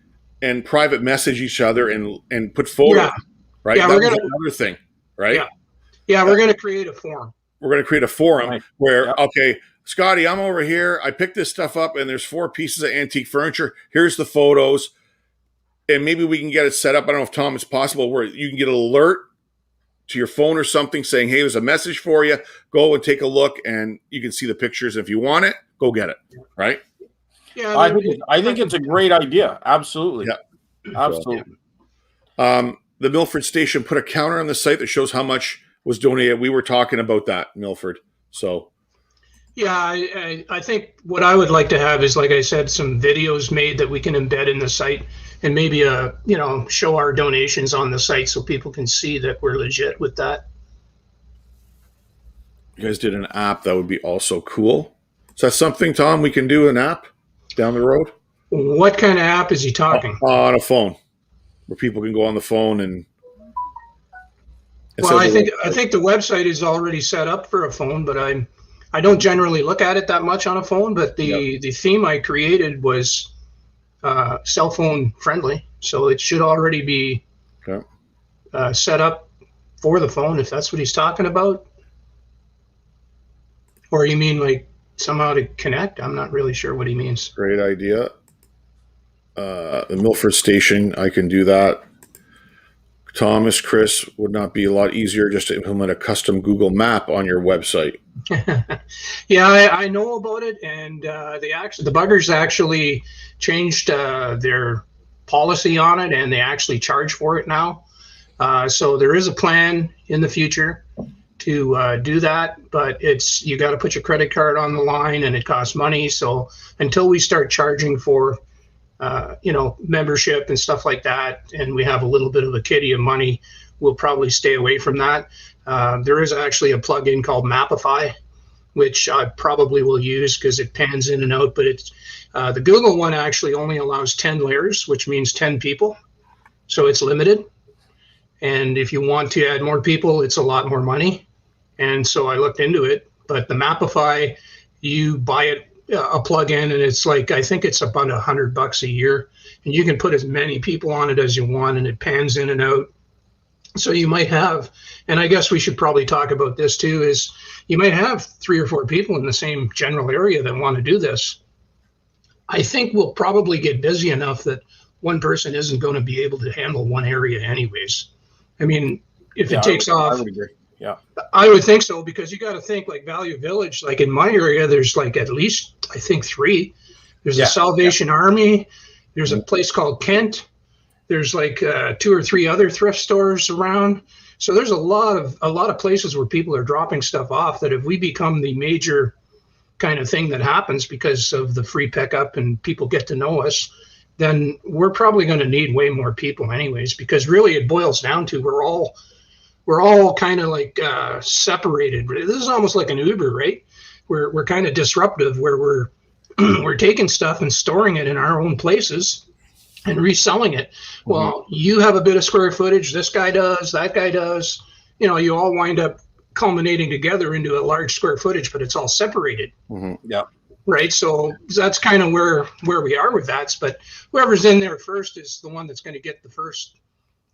and private message each other and put photos. Yeah. Right. Yeah, that was another thing, right? Yeah, we're going to create a forum. We're going to create a forum where, Yeah. Okay, Scotty, I'm over here. I picked this stuff up, and there's 4 pieces of antique furniture. Here's the photos. And maybe we can get it set up. I don't know if, Tom, it's possible where you can get an alert to your phone or something saying, hey, there's a message for you. Go and take a look, and you can see the pictures. If you want it, go get it. Right? Yeah, I think it's a great idea. Absolutely. Yeah. Absolutely. The Milford station put a counter on the site that shows how much was donated. We were talking about that, Milford. So. Yeah, I think what I would like to have is, like I said, some videos made that we can embed in the site, and maybe show our donations on the site so people can see that we're legit with that. You guys did an app that would be also cool. Is that something, Tom, we can do an app down the road? What kind of app is he talking? On a phone, where people can go on the phone and. Well, I think the website is already set up for a phone, but I don't generally look at it that much on a phone. But the theme I created was cell phone friendly, so it should already be set up for the phone, if that's what he's talking about. Or you mean like somehow to connect? I'm not really sure what he means. Great idea. The Milford station, I can do that. Thomas, Chris, would not be a lot easier just to implement a custom Google map on your website? Yeah, I know about it, and the buggers actually changed their policy on it, and they actually charge for it now. So there is a plan in the future to do that, but you got to put your credit card on the line, and it costs money. So until we start charging for membership and stuff like that, and we have a little bit of a kitty of money, we'll probably stay away from that. There is actually a plugin called Mapify, which I probably will use because it pans in and out, but it's the Google one actually only allows 10 layers, which means 10 people. So it's limited. And if you want to add more people, it's a lot more money. And so I looked into it, but the Mapify, you buy it, a plug-in, and it's like, I think it's about $100 a year, and you can put as many people on it as you want, and it pans in and out. So you might have, and I guess we should probably talk about this too, is you might have 3 or 4 people in the same general area that want to do this. I think we'll probably get busy enough that one person isn't going to be able to handle one area anyways. I mean, if it takes off, I would agree. Yeah, I would think so, because you got to think like Value Village. Like in my area, there's like at least, I think, 3. There's a Salvation Army. There's a place called Kent. There's like 2 or 3 other thrift stores around. So there's a lot of places where people are dropping stuff off that if we become the major kind of thing that happens because of the free pickup and people get to know us, then we're probably going to need way more people anyways, because really it boils down to we're all kind of like separated. This is almost like an Uber, right? We're kind of disruptive, where we're taking stuff and storing it in our own places and reselling it. Mm-hmm. Well, you have a bit of square footage, this guy does, that guy does. You all wind up culminating together into a large square footage, but it's all separated. Mm-hmm. Yeah. Right. So that's kind of where we are with that. But whoever's in there first is the one that's going to get the first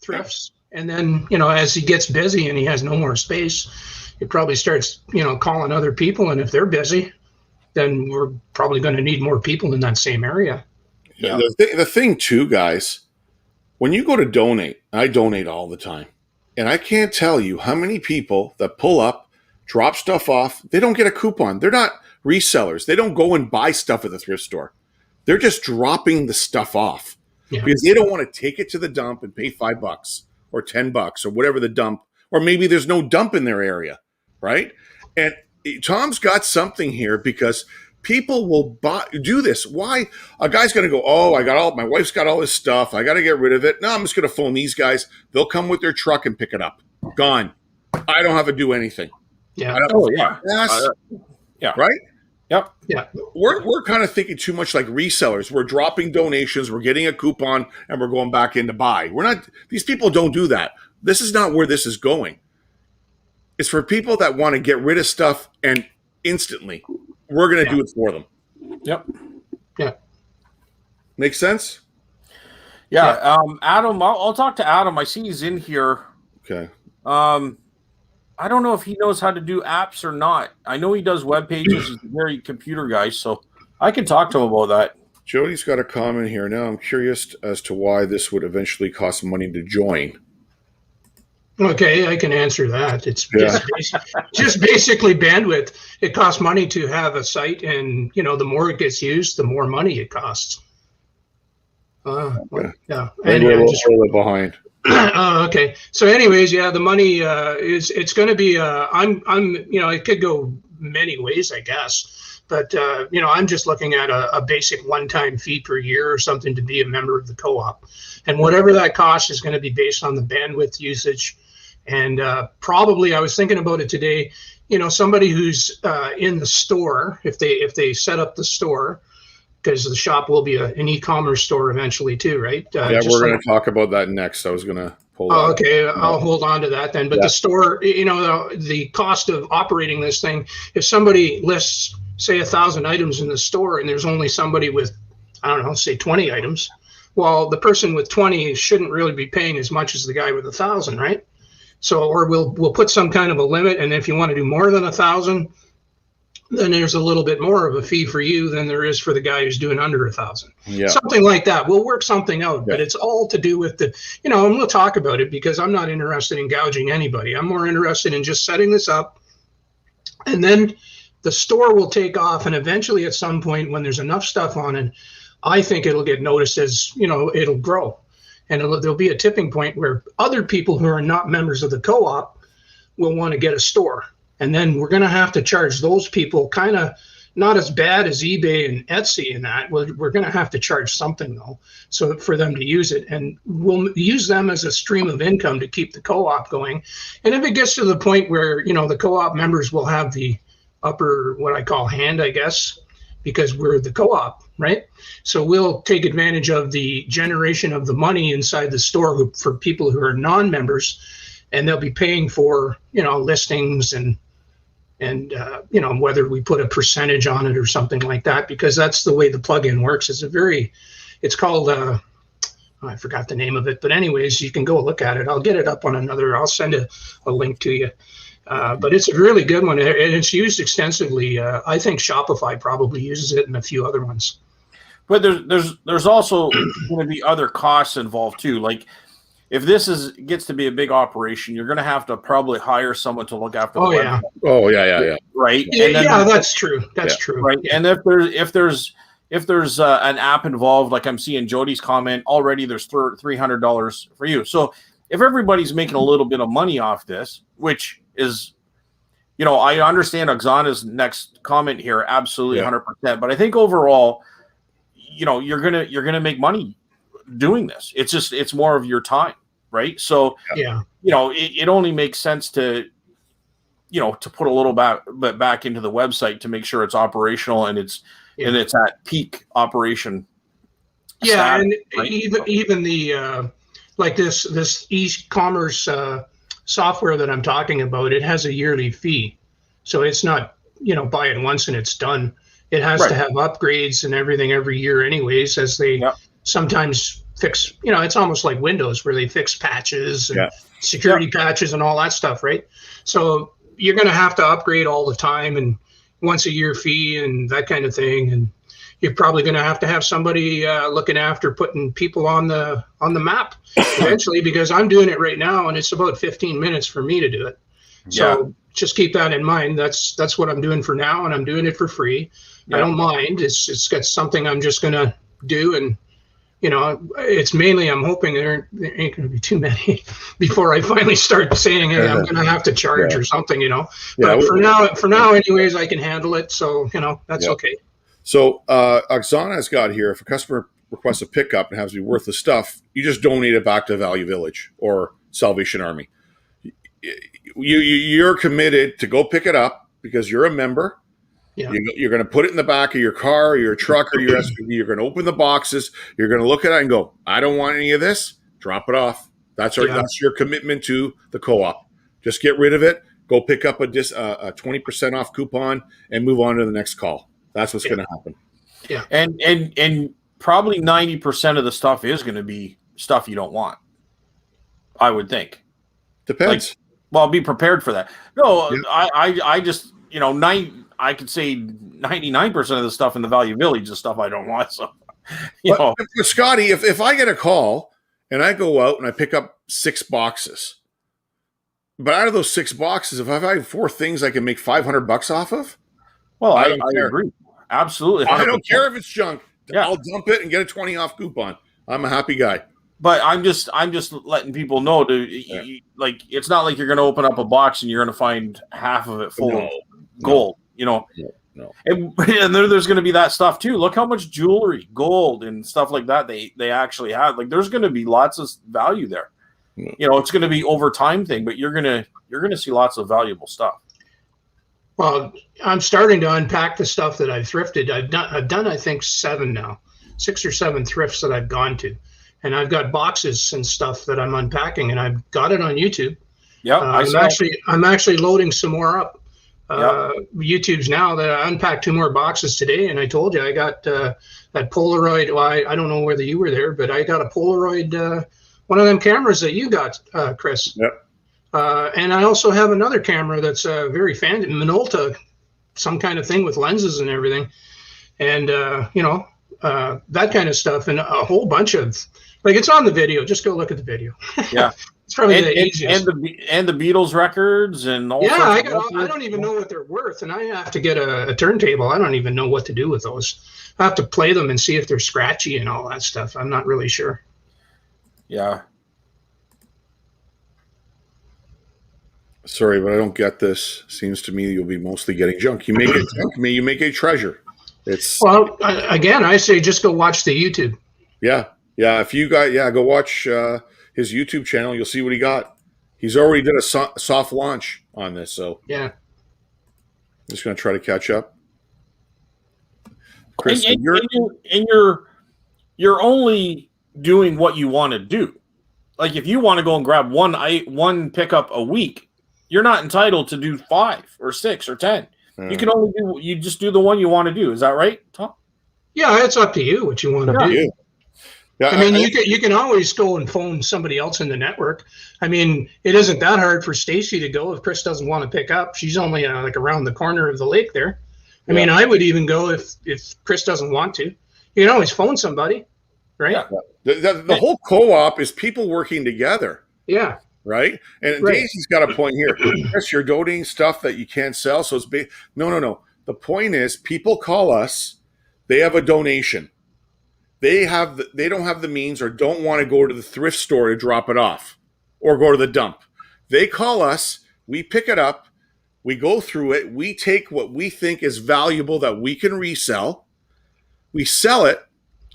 thrifts. And then, as he gets busy and he has no more space, he probably starts, calling other people. And if they're busy, then we're probably going to need more people in that same area. Yeah. The thing too, guys, when you go to donate, I donate all the time. And I can't tell you how many people that pull up, drop stuff off, they don't get a coupon. They're not resellers. They don't go and buy stuff at the thrift store. They're just dropping the stuff off because they don't want to take it to the dump and pay $5 or $10 or whatever the dump, or maybe there's no dump in their area, right? And Tom's got something here because people will do this. Why? A guy's going to go, oh, my wife's got all this stuff. I got to get rid of it. No, I'm just going to phone these guys. They'll come with their truck and pick it up. Gone. I don't have to do anything. Yeah. Yeah. Right? Yep. Yeah. We're kind of thinking too much like resellers. We're dropping donations. We're getting a coupon and we're going back in to buy. We're not, these people don't do that. This is not where this is going. It's for people that want to get rid of stuff and instantly. We're going to do it for them. Yep. Yeah. Make sense? Yeah. Adam, I'll talk to Adam. I see he's in here. Okay. I don't know if he knows how to do apps or not. I know he does web pages. He's a very computer guy, so I can talk to him about that. Jody's got a comment here. Now I'm curious as to why this would eventually cost money to join. Okay, I can answer that. It's just basically bandwidth. It costs money to have a site, and the more it gets used, the more money it costs. Yeah. Anyway, a little behind. Okay. So, anyways, the money it's going to be. It could go many ways, I guess. But I'm just looking at a basic one-time fee per year or something to be a member of the co-op, and whatever that cost is going to be based on the bandwidth usage. And probably, I was thinking about it today. Somebody who's in the store, if they set up the store, because the shop will be an e-commerce store eventually too, right? We're going to talk about that next. I was going to pull. Okay, I'll hold on to that then. But the store, the cost of operating this thing, if somebody lists, say, 1,000 items in the store, and there's only somebody with, I don't know, say 20 items, well, the person with 20 shouldn't really be paying as much as the guy with 1,000, right? So, or we'll put some kind of a limit, and if you want to do more than 1,000, then there's a little bit more of a fee for you than there is for the guy who's doing under 1,000. Yeah. Something like that. We'll work something out, but it's all to do with and we'll talk about it because I'm not interested in gouging anybody. I'm more interested in just setting this up, and then the store will take off, and eventually at some point when there's enough stuff on it, I think it'll get noticed as, it'll grow. And there'll be a tipping point where other people who are not members of the co-op will want to get a store. And then we're going to have to charge those people kind of not as bad as eBay and Etsy and that. We're going to have to charge something, though, so for them to use it. And we'll use them as a stream of income to keep the co-op going. And if it gets to the point where, the co-op members will have the upper, what I call hand, I guess, because we're the co-op, right? So we'll take advantage of the generation of the money inside the store for people who are non-members, and they'll be paying for, listings and whether we put a percentage on it or something like that, because that's the way the plugin works. It's called, I forgot the name of it, but anyways, you can go look at it. I'll get it up on I'll send a link to you. But it's a really good one, and it's used extensively. I think Shopify probably uses it and a few other ones. But there's also going to be other costs involved too. Like if this gets to be a big operation, you're going to have to probably hire someone to look after. Yeah. Right. Yeah, that's true. That's true. Right. And if there's an app involved, like I'm seeing Jody's comment already, there's $300 for you. So if everybody's making a little bit of money off this, which is, I understand Oksana's next comment here, absolutely 100%. But I think overall, you're gonna make money doing this. It's more of your time, right? So it only makes sense to put a little bit back into the website to make sure it's operational and it's at peak operation. Yeah, status, and right? even the like this e-commerce software that I'm talking about, it has a yearly fee, so it's not buy it once and it's done. It has to have upgrades and everything every year anyways, as they sometimes fix, it's almost like Windows where they fix patches and Yeah. security patches and all that stuff, right? So you're going to have to upgrade all the time and once a year fee and that kind of thing. And you're probably going to have somebody looking after putting people on the map eventually, because I'm doing it right now and it's about 15 minutes for me to do it. So just keep that in mind. That's what I'm doing for now, and I'm doing it for free. I don't mind. It's got something I'm just going to do, and it's mainly I'm hoping there ain't going to be too many before I finally start saying, hey, I'm going to have to charge or something, But for now, anyways, I can handle it. So that's okay. So Oksana's got here, if a customer requests a pickup and has to be worth the stuff, you just donate it back to Value Village or Salvation Army. You're committed to go pick it up because you're a member. Yeah. You're going to put it in the back of your car, or your truck, or your SUV. You're going to open the boxes. You're going to look at it and go, I don't want any of this. Drop it off. That's your commitment to the co-op. Just get rid of it. Go pick up a 20% off coupon and move on to the next call. That's what's going to happen. Yeah. And probably 90% of the stuff is going to be stuff you don't want, I would think. Depends. Well, be prepared for that. No, I just, I could say 99% of the stuff in the Value Village is stuff I don't want. So, but Scotty, if I get a call and I go out and I pick up 6 boxes, but out of those 6 boxes, if I have 4 things I can make $500 off of, well, I agree. Absolutely. 100%. I don't care if it's junk. Yeah. I'll dump it and get a 20 off coupon. I'm a happy guy. But I'm just letting people know it's not like you're going to open up a box and you're going to find half of it full of gold, No. And there's going to be that stuff too. Look how much jewelry, gold, and stuff like that they actually have. Like, there's going to be lots of value there. It's going to be over time thing, but you're going to see lots of valuable stuff. Well, I'm starting to unpack the stuff that I've thrifted. I've done I think 7 now, 6 or 7 thrifts that I've gone to. And I've got boxes and stuff that I'm unpacking, and I've got it on YouTube. Yeah, I'm actually loading some more up. YouTube's now that I unpacked 2 more boxes today, and I told you I got that Polaroid. Well, I don't know whether you were there, but I got a Polaroid, one of them cameras that you got, Chris. Yep. And I also have another camera that's very fancy, Minolta, some kind of thing with lenses and everything, and that kind of stuff, and a whole bunch of. Like, it's on the video. Just go look at the video. Yeah, it's probably the easiest. And the Beatles records and all. Yeah, I don't even know what they're worth, and I have to get a turntable. I don't even know what to do with those. I have to play them and see if they're scratchy and all that stuff. I'm not really sure. Yeah. Sorry, but I don't get this. Seems to me you'll be mostly getting junk. You make it junk. You make a treasure. Again, I say just go watch the YouTube. Yeah. Yeah, if you got, go watch his YouTube channel. You'll see what he got. He's already did a soft launch on this, so yeah. I'm just going to try to catch up. Chris, you're only doing what you want to do. Like, if you want to go and grab one pickup a week, you're not entitled to do 5 or 6 or 10. You just do the one you want to do. Is that right, Tom? Yeah, it's up to you what you want to do. Yeah, I mean, you can always go and phone somebody else in the network. I mean, it isn't that hard for Stacy to go if Chris doesn't want to pick up. She's only around the corner of the lake there. I mean, I would even go if Chris doesn't want to. You can always phone somebody, right? Yeah. The whole co-op is people working together. Yeah. Right? And Daisy's got a point here. Chris, you're donating stuff that you can't sell, so it's no. The point is, people call us. They have a donation. They don't have the means or don't want to go to the thrift store to drop it off or go to the dump. They call us, we pick it up, we go through it, we take what we think is valuable that we can resell, we sell it,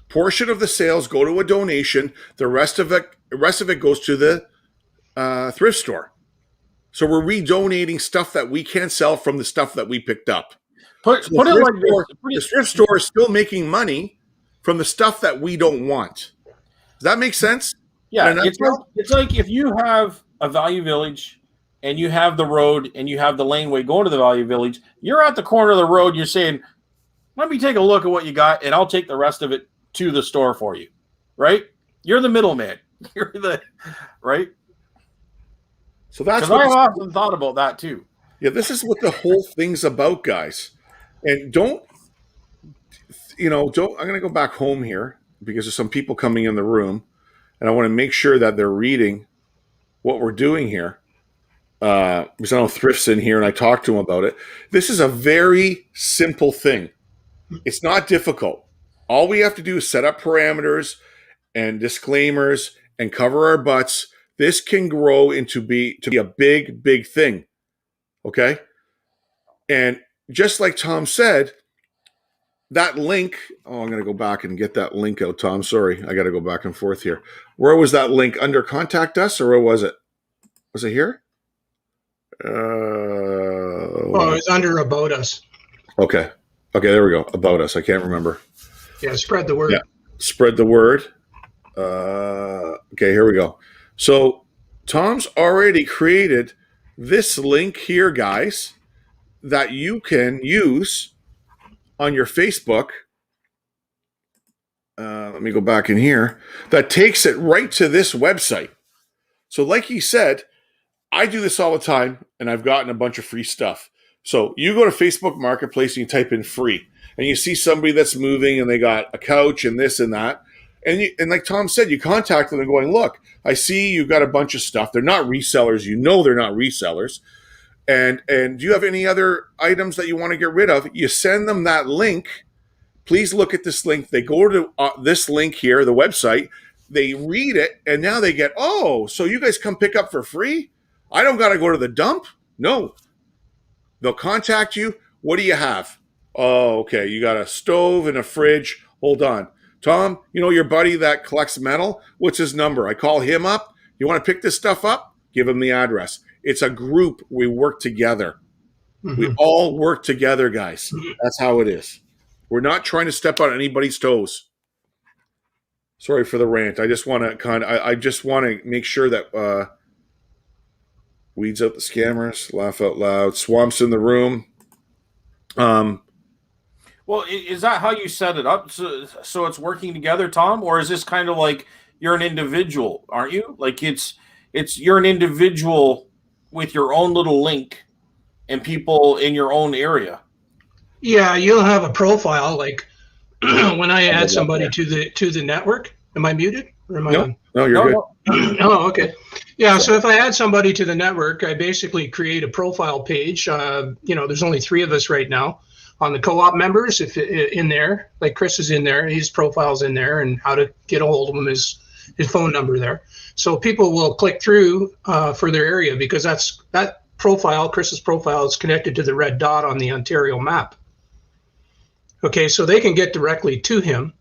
portion of the sales go to a donation, the rest of it goes to the thrift store. So we're redonating stuff that we can't sell from the stuff that we picked up. The thrift store is still making money from the stuff that we don't want. Does that make sense? Yeah, it's like if you have a Value Village and you have the road and you have the laneway going to the Value Village, you're at the corner of the road, you're saying, let me take a look at what you got and I'll take the rest of it to the store for you, right? You're the middleman. You're the right. So that's Because what. I've often thought about that too. Yeah, this is what the whole thing's about, guys. And don't. I'm going to go back home here because there's some people coming in the room, and I want to make sure that they're reading what we're doing here. Because I know Thrift's in here, and I talked to him about it. This is a very simple thing. It's not difficult. All we have to do is set up parameters and disclaimers and cover our butts. This can grow to be a big, big thing. Okay? And just like Tom said, that link, I'm going to go back and get that link out, Tom. Sorry, I got to go back and forth here. Where was that link? Under Contact Us, or where was it? Was it here? Oh, it's under About Us. Okay, there we go. About Us. I can't remember. Yeah, spread the word. Yeah, spread the word. Okay, here we go. So Tom's already created this link here, guys, that you can use on your Facebook. Let me go back in here. That takes it right to this website. So like he said, I do this all the time, and I've gotten a bunch of free stuff. So you go to Facebook Marketplace and you type in free, and you see somebody that's moving and they got a couch and this and that. And like Tom said, you contact them and going, look, I see you've got a bunch of stuff. They're not resellers. You know they're not resellers. And do you have any other items that you want to get rid of? You send them that link. Please look at this link. They go to this link here, the website. They read it, and now they get, oh, so you guys come pick up for free? I don't got to go to the dump? No. They'll contact you. What do you have? Oh, okay. You got a stove and a fridge. Hold on. Tom, you know your buddy that collects metal? What's his number? I call him up. You want to pick this stuff up? Give him the address. It's a group. We work together. Mm-hmm. We all work together, guys. That's how it is. We're not trying to step on anybody's toes. Sorry for the rant. I just want to I just want to make sure that weeds out the scammers, laugh out loud, swamps in the room. Well, is that how you set it up? So it's working together, Tom, or is this kind of like you're an individual, aren't you? Like it's you're an individual with your own little link and people in your own area. Yeah, you'll have a profile. Like when I add somebody to the network. Am I muted? Or am I on? No, you're good. Oh, okay. Yeah, so if I add somebody to the network, I basically create a profile page. There's only 3 of us right now on the co-op members. If in there, like Chris is in there, his profile's in there, and how to get a hold of him is his phone number there. So people will click through for their area because that profile, Chris's profile, is connected to the red dot on the Ontario map. Okay, so they can get directly to him,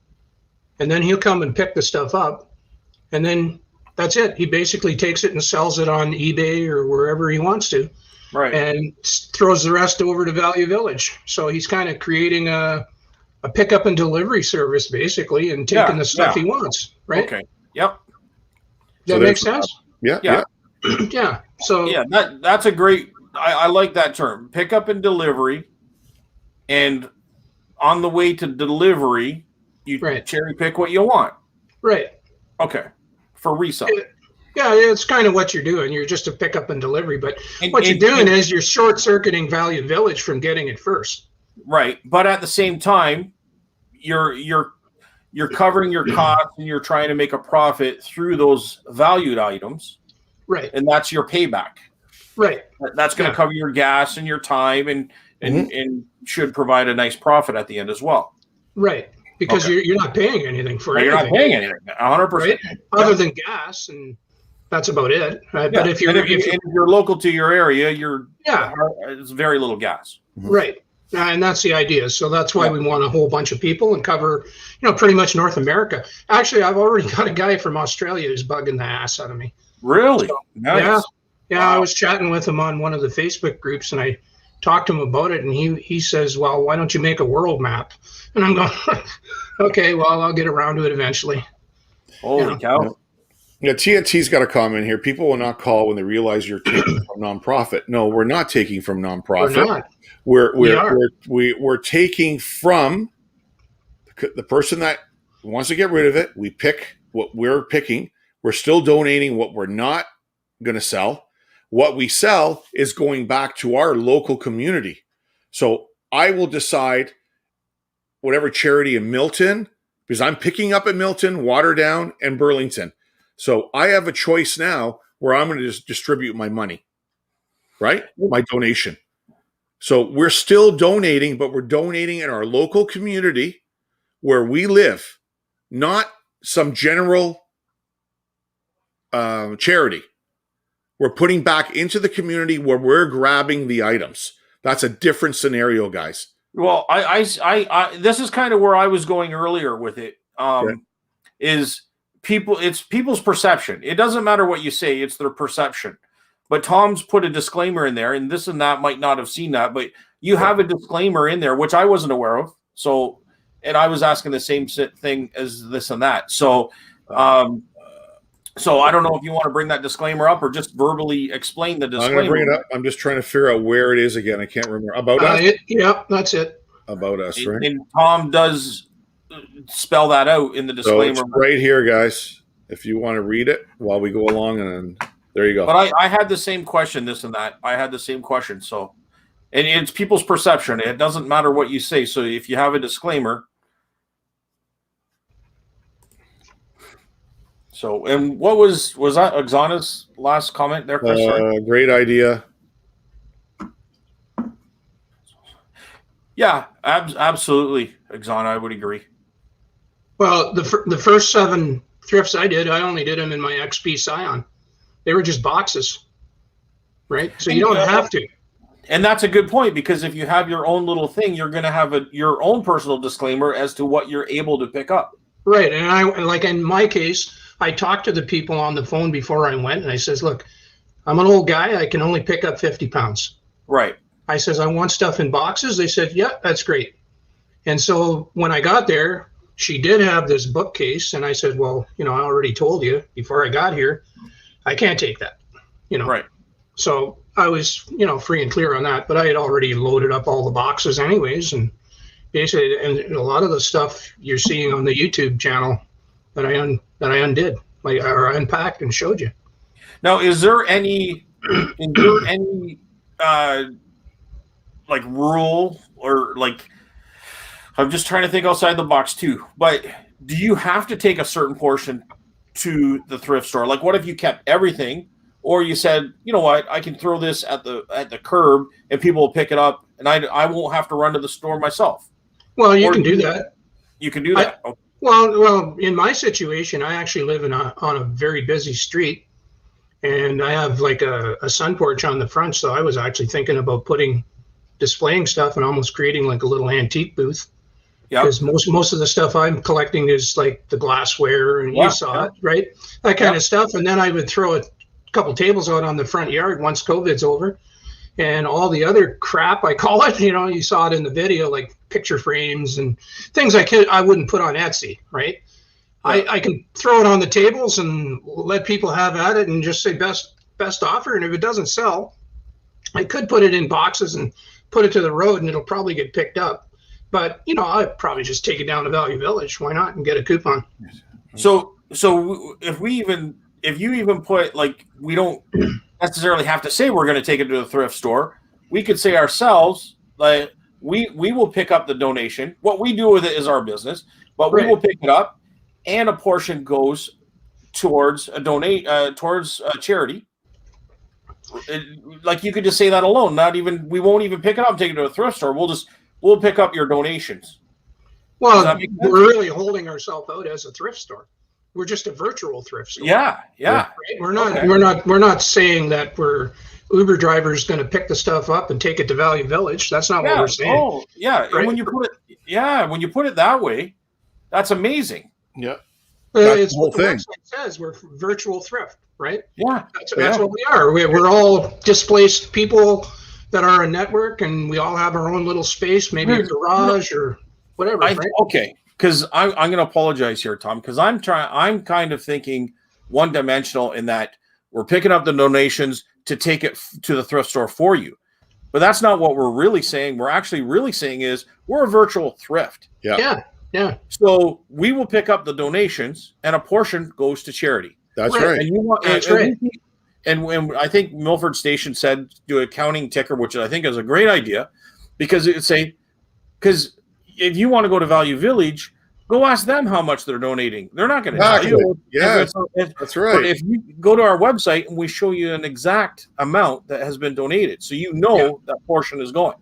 and then he'll come and pick the stuff up, and then that's it. He basically takes it and sells it on eBay or wherever he wants to, right? And throws the rest over to Value Village. So he's kind of creating a pickup and delivery service, basically, and taking the stuff he wants, right? Okay. Yep. Does that make sense? Yeah. Yeah. So that's a great. I like that term, pickup and delivery, and on the way to delivery, you cherry pick what you want. Right. Okay. For resale. Yeah, it's kind of what you're doing. You're just a pickup and delivery, but what you're doing is you're short-circuiting Value Village from getting it first. Right, but at the same time, you're covering your costs and you're trying to make a profit through those valued items. Right. And that's your payback. Right. That's going to cover your gas and your time and should provide a nice profit at the end as well. Right. Because you're not paying anything for it. You're not paying anything, 100%. Right? Other than gas, and that's about it. Right? Yeah. But if you're local to your area, it's very little gas. Right. And that's the idea. So that's why we want a whole bunch of people and cover, pretty much North America. Actually, I've already got a guy from Australia who's bugging the ass out of me. Really? So, nice. Yeah. Wow. I was chatting with him on one of the Facebook groups, and I talked to him about it, and he says, well, why don't you make a world map? And I'm going, okay, well, I'll get around to it eventually. Holy cow. Yeah, TNT's got a comment here. People will not call when they realize you're taking from nonprofit. No, we're not taking from nonprofit. We're not. We're taking from the person that wants to get rid of it. We pick what we're picking. We're still donating what we're not going to sell. What we sell is going back to our local community. So I will decide whatever charity in Milton, because I'm picking up at Milton, Waterdown, and Burlington. So I have a choice now where I'm going to just distribute my money, right? My donation. So we're still donating, but we're donating in our local community where we live, not some general charity. We're putting back into the community where we're grabbing the items. That's a different scenario, guys. Well, I this is kind of where I was going earlier with it. Is it's people's perception. It doesn't matter what you say; it's their perception. But Tom's put a disclaimer in there, and this and that might not have seen that, but you have a disclaimer in there, which I wasn't aware of. So, and I was asking the same thing as this and that. So, so I don't know if you want to bring that disclaimer up or just verbally explain the disclaimer. I'm going to bring it up. I'm just trying to figure out where it is again. I can't remember. About us? Yeah, that's it. About us, right? And Tom does spell that out in the disclaimer. So it's right here, guys. If you want to read it while we go along, and there you go. But I had the same question, this and that. I had the same question. So, and it's people's perception. It doesn't matter what you say. So if you have a disclaimer. So, and what was that Oksana's last comment there, Chris? Great idea. Yeah, absolutely, Oksana. I would agree. Well, the first 7 thrifts I did, I only did them in my XP Scion. They were just boxes, right? So you don't have to. And that's a good point, because if you have your own little thing, you're going to have your own personal disclaimer as to what you're able to pick up. Right, and I like in my case, I talked to the people on the phone before I went, and I says, look, I'm an old guy. I can only pick up 50 pounds. Right. I says, I want stuff in boxes. They said, yeah, that's great. And so when I got there, she did have this bookcase, and I said, well, I already told you before I got here, I can't take that, Right. So I was, free and clear on that, but I had already loaded up all the boxes anyways. And basically, and a lot of the stuff you're seeing on the YouTube channel that I undid, or unpacked and showed you. Now, is there any like rule or like, I'm just trying to think outside the box too, but do you have to take a certain portion to the thrift store? Like, what if you kept everything, or you said, you know what, I can throw this at the curb and people will pick it up, and I won't have to run to the store myself? Well, you can do that. You can do that. Okay. Well, in my situation, I actually live on a very busy street, and I have like a sun porch on the front. So I was actually thinking about displaying stuff and almost creating like a little antique booth. Yeah. Because most of the stuff I'm collecting is like the glassware, and you saw it, right? That kind of stuff. And then I would throw a couple tables out on the front yard once COVID's over. And all the other crap, I call it, you saw it in the video, like picture frames and things I wouldn't put on Etsy, right? Yeah. I can throw it on the tables and let people have at it and just say best offer. And if it doesn't sell, I could put it in boxes and put it to the road, and it'll probably get picked up. But, I'd probably just take it down to Value Village. Why not? And get a coupon. So if you even put, like, we don't necessarily have to say we're going to take it to the thrift store. We could say ourselves, like, we will pick up the donation. What we do with it is our business, but we will pick it up, and a portion goes towards towards a charity. Like, you could just say that alone. We won't even pick it up and take it to a thrift store. We'll pick up your donations. Well, we're really holding ourselves out as a thrift store. We're just a virtual thrift store. Yeah. Right? We're not saying that we're Uber drivers going to pick the stuff up and take it to Value Village. That's not what we're saying. Oh, yeah. Right? And when you put it that way, that's amazing. Yeah. It's what the website says. We're virtual thrift, right? Yeah. That's what we are. We're all displaced people that are a network, and we all have our own little space, maybe a garage or whatever. Right? Okay. Because I'm going to apologize here, Tom, because I'm kind of thinking one-dimensional in that we're picking up the donations to take it to the thrift store for you. But that's not what we're really saying. We're actually really saying is we're a virtual thrift. Yeah. Yeah. So we will pick up the donations, and a portion goes to charity. That's Right. right. And you want, That's and right. and I think Milford Station said do a counting ticker, which I think is a great idea, because it would say, because if you want to go to Value Village, go ask them how much they're donating. They're not going to tell Exactly. you. Yeah, that's But right. if you go to our website and we show you an exact amount that has been donated, so you know that portion is going.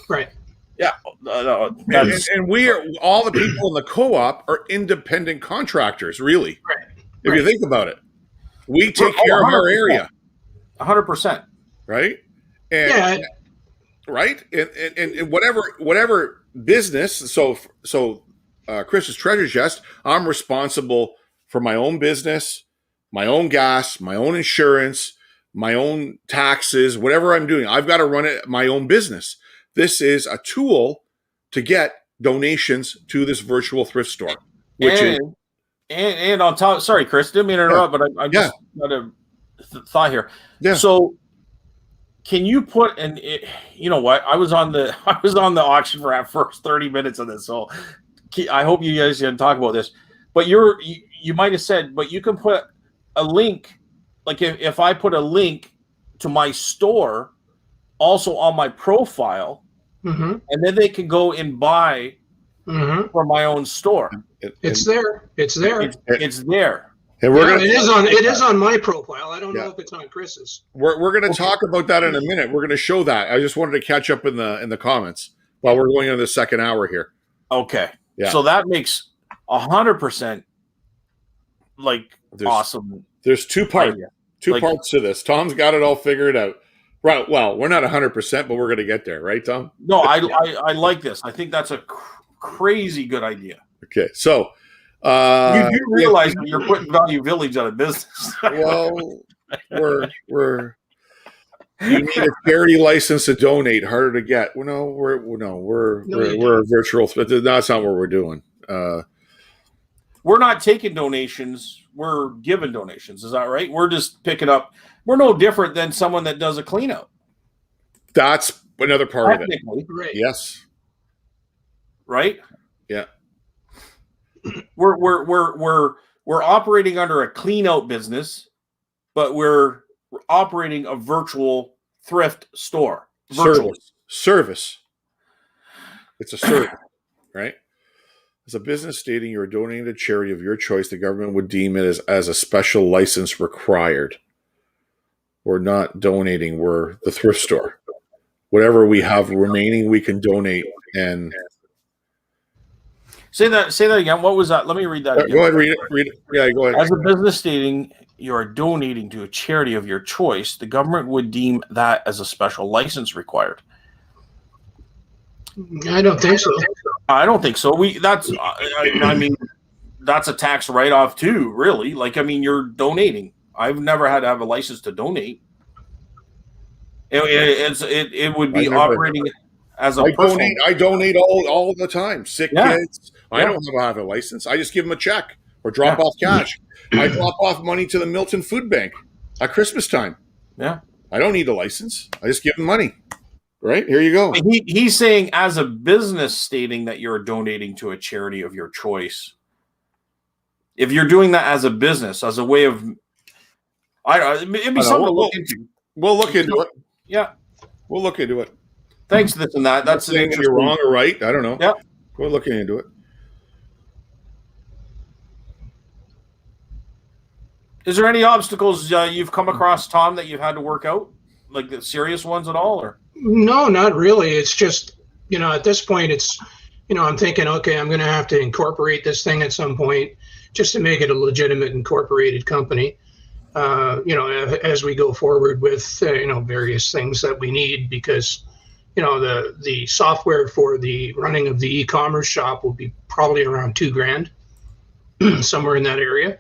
Right. Yeah. And we are, all the people in the co-op are independent contractors, really. Right. If you think about it, we take care of our area, 100%. right? And right, and whatever business. So Chris's treasure chest, I'm responsible for my own business, my own gas, my own insurance, my own taxes, whatever I'm doing. I've got to run it my own business. This is a tool to get donations to this virtual thrift store, which is. And on top, sorry, Chris, didn't mean to interrupt, but I just got a thought here. Yeah. So, can you put you know what? I was on the auction for that first 30 minutes of this, so I hope you guys can talk about this. But you might have said, but you can put a link, like if I put a link to my store, also on my profile, and then they can go and buy for my own store. It's there. It's there. It's there. And we're it is on my profile. I don't know if it's on Chris's. We're going to talk about that in a minute. We're going to show that. I just wanted to catch up in the comments while we're going into the second hour here. Okay. Yeah. So that makes 100% awesome. There's two parts. Parts to this. Tom's got it all figured out. Right. Well, we're not 100%, but we're going to get there, right, Tom? No, I like this. I think that's a crazy good idea. Okay, so you do realize that you're putting Value Village out of business. Well, we're you need a charity license to donate. Harder to get. We're a virtual. That's not what we're doing. We're not taking donations. We're giving donations. Is that right? We're just picking up. We're no different than someone that does a clean out. That's another part of it. Right. Yes. Right. Yeah. We're operating under a clean out business, but we're operating a virtual thrift store. Service. It's a service, right? As a business stating you are donating to charity of your choice, the government would deem it as a special license required. We're not donating. We're the thrift store. Whatever we have remaining, we can donate. And say that again. What was that? Let me read that again. Go ahead, read it. Yeah, go ahead. As a business stating you are donating to a charity of your choice, the government would deem that as a special license required. I don't think so. I don't think so. I mean, that's a tax write-off too, really. You're donating. I've never had to have a license to donate. It would be operating as a personal. I donate all the time. Sick kids. I don't have a license. I just give them a check or drop off cash. I drop off money to the Milton Food Bank at Christmas time. Yeah. I don't need a license. I just give them money. Right? Here you go. He's saying as a business stating that you're donating to a charity of your choice. If you're doing that as a business, as a way of, it'd be something to look into. We'll look into it. Yeah. We'll look into it. Thanks, this and that. That's saying you're wrong or right. I don't know. Yeah. We're looking into it. Is there any obstacles you've come across, Tom, that you've had to work out? Like the serious ones at all? Or no, not really. It's just, at this point, it's, I'm thinking, okay, I'm going to have to incorporate this thing at some point just to make it a legitimate incorporated company. As we go forward with, various things that we need, because, the software for the running of the e-commerce shop will be probably around $2,000, somewhere in that area.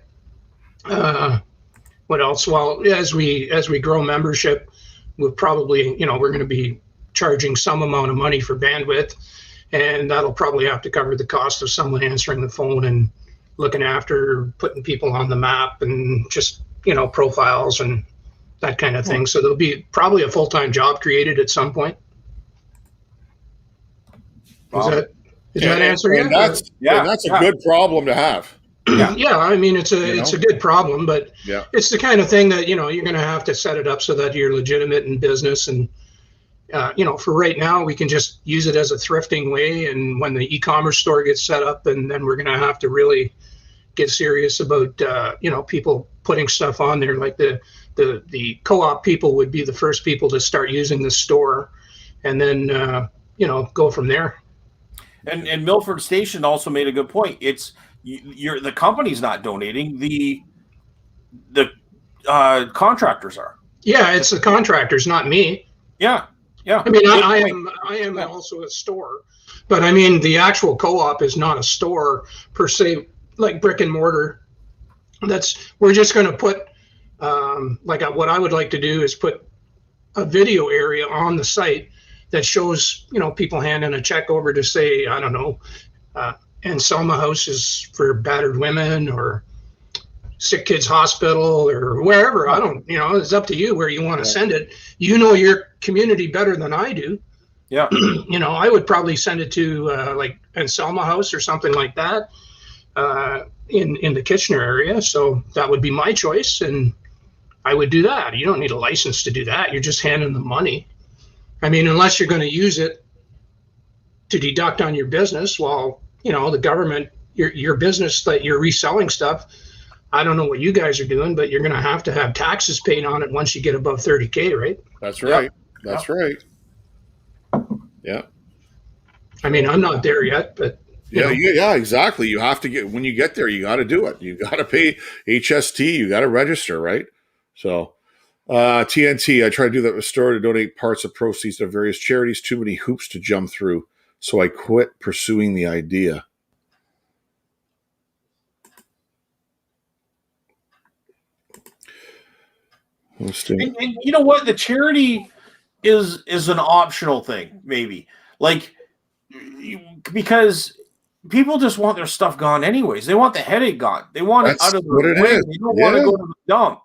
What else? Well, as we grow membership, we'll probably, we're going to be charging some amount of money for bandwidth, and that'll probably have to cover the cost of someone answering the phone and looking after putting people on the map and just, profiles and that kind of thing. So there'll be probably a full-time job created at some point. Does that answer and you? that's a good problem to have. Yeah, I mean it's a good problem, but it's the kind of thing that you're going to have to set it up so that you're legitimate in business. And for right now, we can just use it as a thrifting way. And when the e-commerce store gets set up, and then we're going to have to really get serious about people putting stuff on there. Like the co-op people would be the first people to start using the store, and then go from there. And Milford Station also made a good point. It's the company's not donating, the contractors are. Yeah, it's the contractors, not me. Yeah. I mean, I am also a store, but I mean the actual co-op is not a store per se, like brick and mortar. We're just going to put what I would like to do is put a video area on the site that shows people handing a check over to, say, I don't know, Anselma House is for battered women, or Sick Kids Hospital, or wherever. I don't, it's up to you where you want to send it. You know your community better than I do. Yeah. I would probably send it to like Anselma House or something like that in the Kitchener area. So that would be my choice, and I would do that. You don't need a license to do that. You're just handing them money. I mean, unless you're going to use it to deduct on your business, well, the government, your business that you're reselling stuff, I don't know what you guys are doing, but you're going to have taxes paid on it once you get above 30K, right? That's right. That's right. Yeah. I mean, I'm not there yet, but yeah, exactly. You have to when you get there, you got to do it. You got to pay HST. You got to register, right? So, TNT, I tried to do that with store to donate parts of proceeds to various charities. Too many hoops to jump through, so I quit pursuing the idea. And you know what? The charity is an optional thing, maybe. Like, because people just want their stuff gone anyways. They want the headache gone. They want it out of the way. They don't want to go to the dump.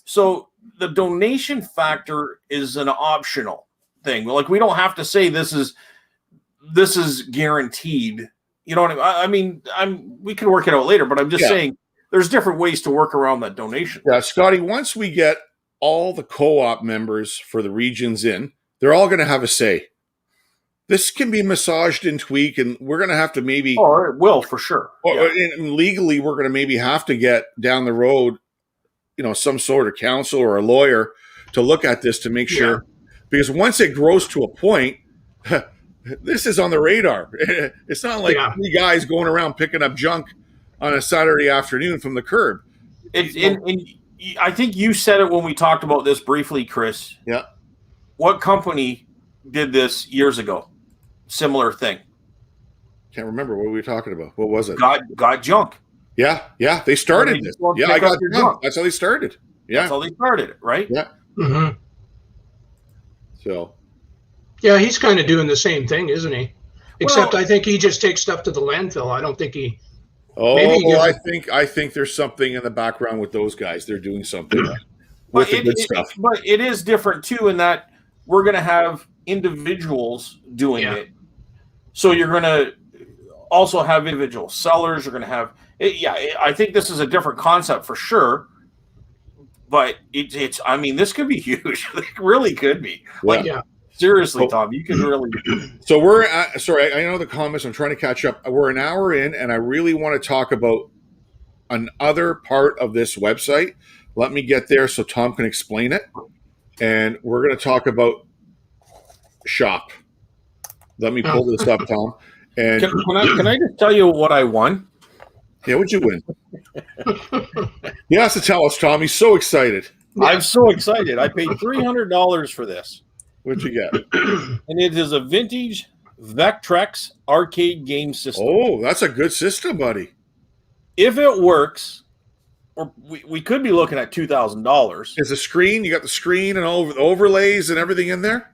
So the donation factor is an optional thing. Like, we don't have to say this is guaranteed. You know what I mean? We can work it out later, but I'm just saying there's different ways to work around that donation. Yeah, Scotty, once we get all the co-op members for the regions in, they're all going to have a say. This can be massaged and tweaked, and we're going to have to maybe... Oh, it will, for sure. And legally, we're going to maybe have to get down the road, some sort of counsel or a lawyer to look at this to make sure. Because once it grows to a point, this is on the radar. It's not like three guys going around picking up junk on a Saturday afternoon from the curb. I think you said it when we talked about this briefly, Chris. Yeah. What company did this years ago? Similar thing. Can't remember what we were talking about. What was it? Got junk. Yeah. They started this. Yeah, I got junk. That's how they started. Yeah. That's how they started it, right? Yeah. Mm-hmm. So. Yeah, he's kind of doing the same thing, isn't he? Except I think he just takes stuff to the landfill. I don't think he... I think there's something in the background with those guys. They're doing something with the good stuff. But it is different too, in that we're going to have individuals doing it. So you're going to also have individual sellers. You're going to have, I think this is a different concept for sure. But it's I mean, this could be huge. It really could be. Seriously, Tom, you can really. So we're sorry, I know the comments. I'm trying to catch up. We're an hour in, and I really want to talk about another part of this website. Let me get there so Tom can explain it. And we're going to talk about shop. Let me pull this up, Tom. And can I just tell you what I won? Yeah, what'd you win? He has to tell us, Tom. He's so excited. I'm so excited. I paid $300 for this. What'd you get? And it is a vintage Vectrex arcade game system. Oh, that's a good system, buddy. If it works, or we could be looking at $2,000. Is the screen? You got the screen and all the overlays and everything in there?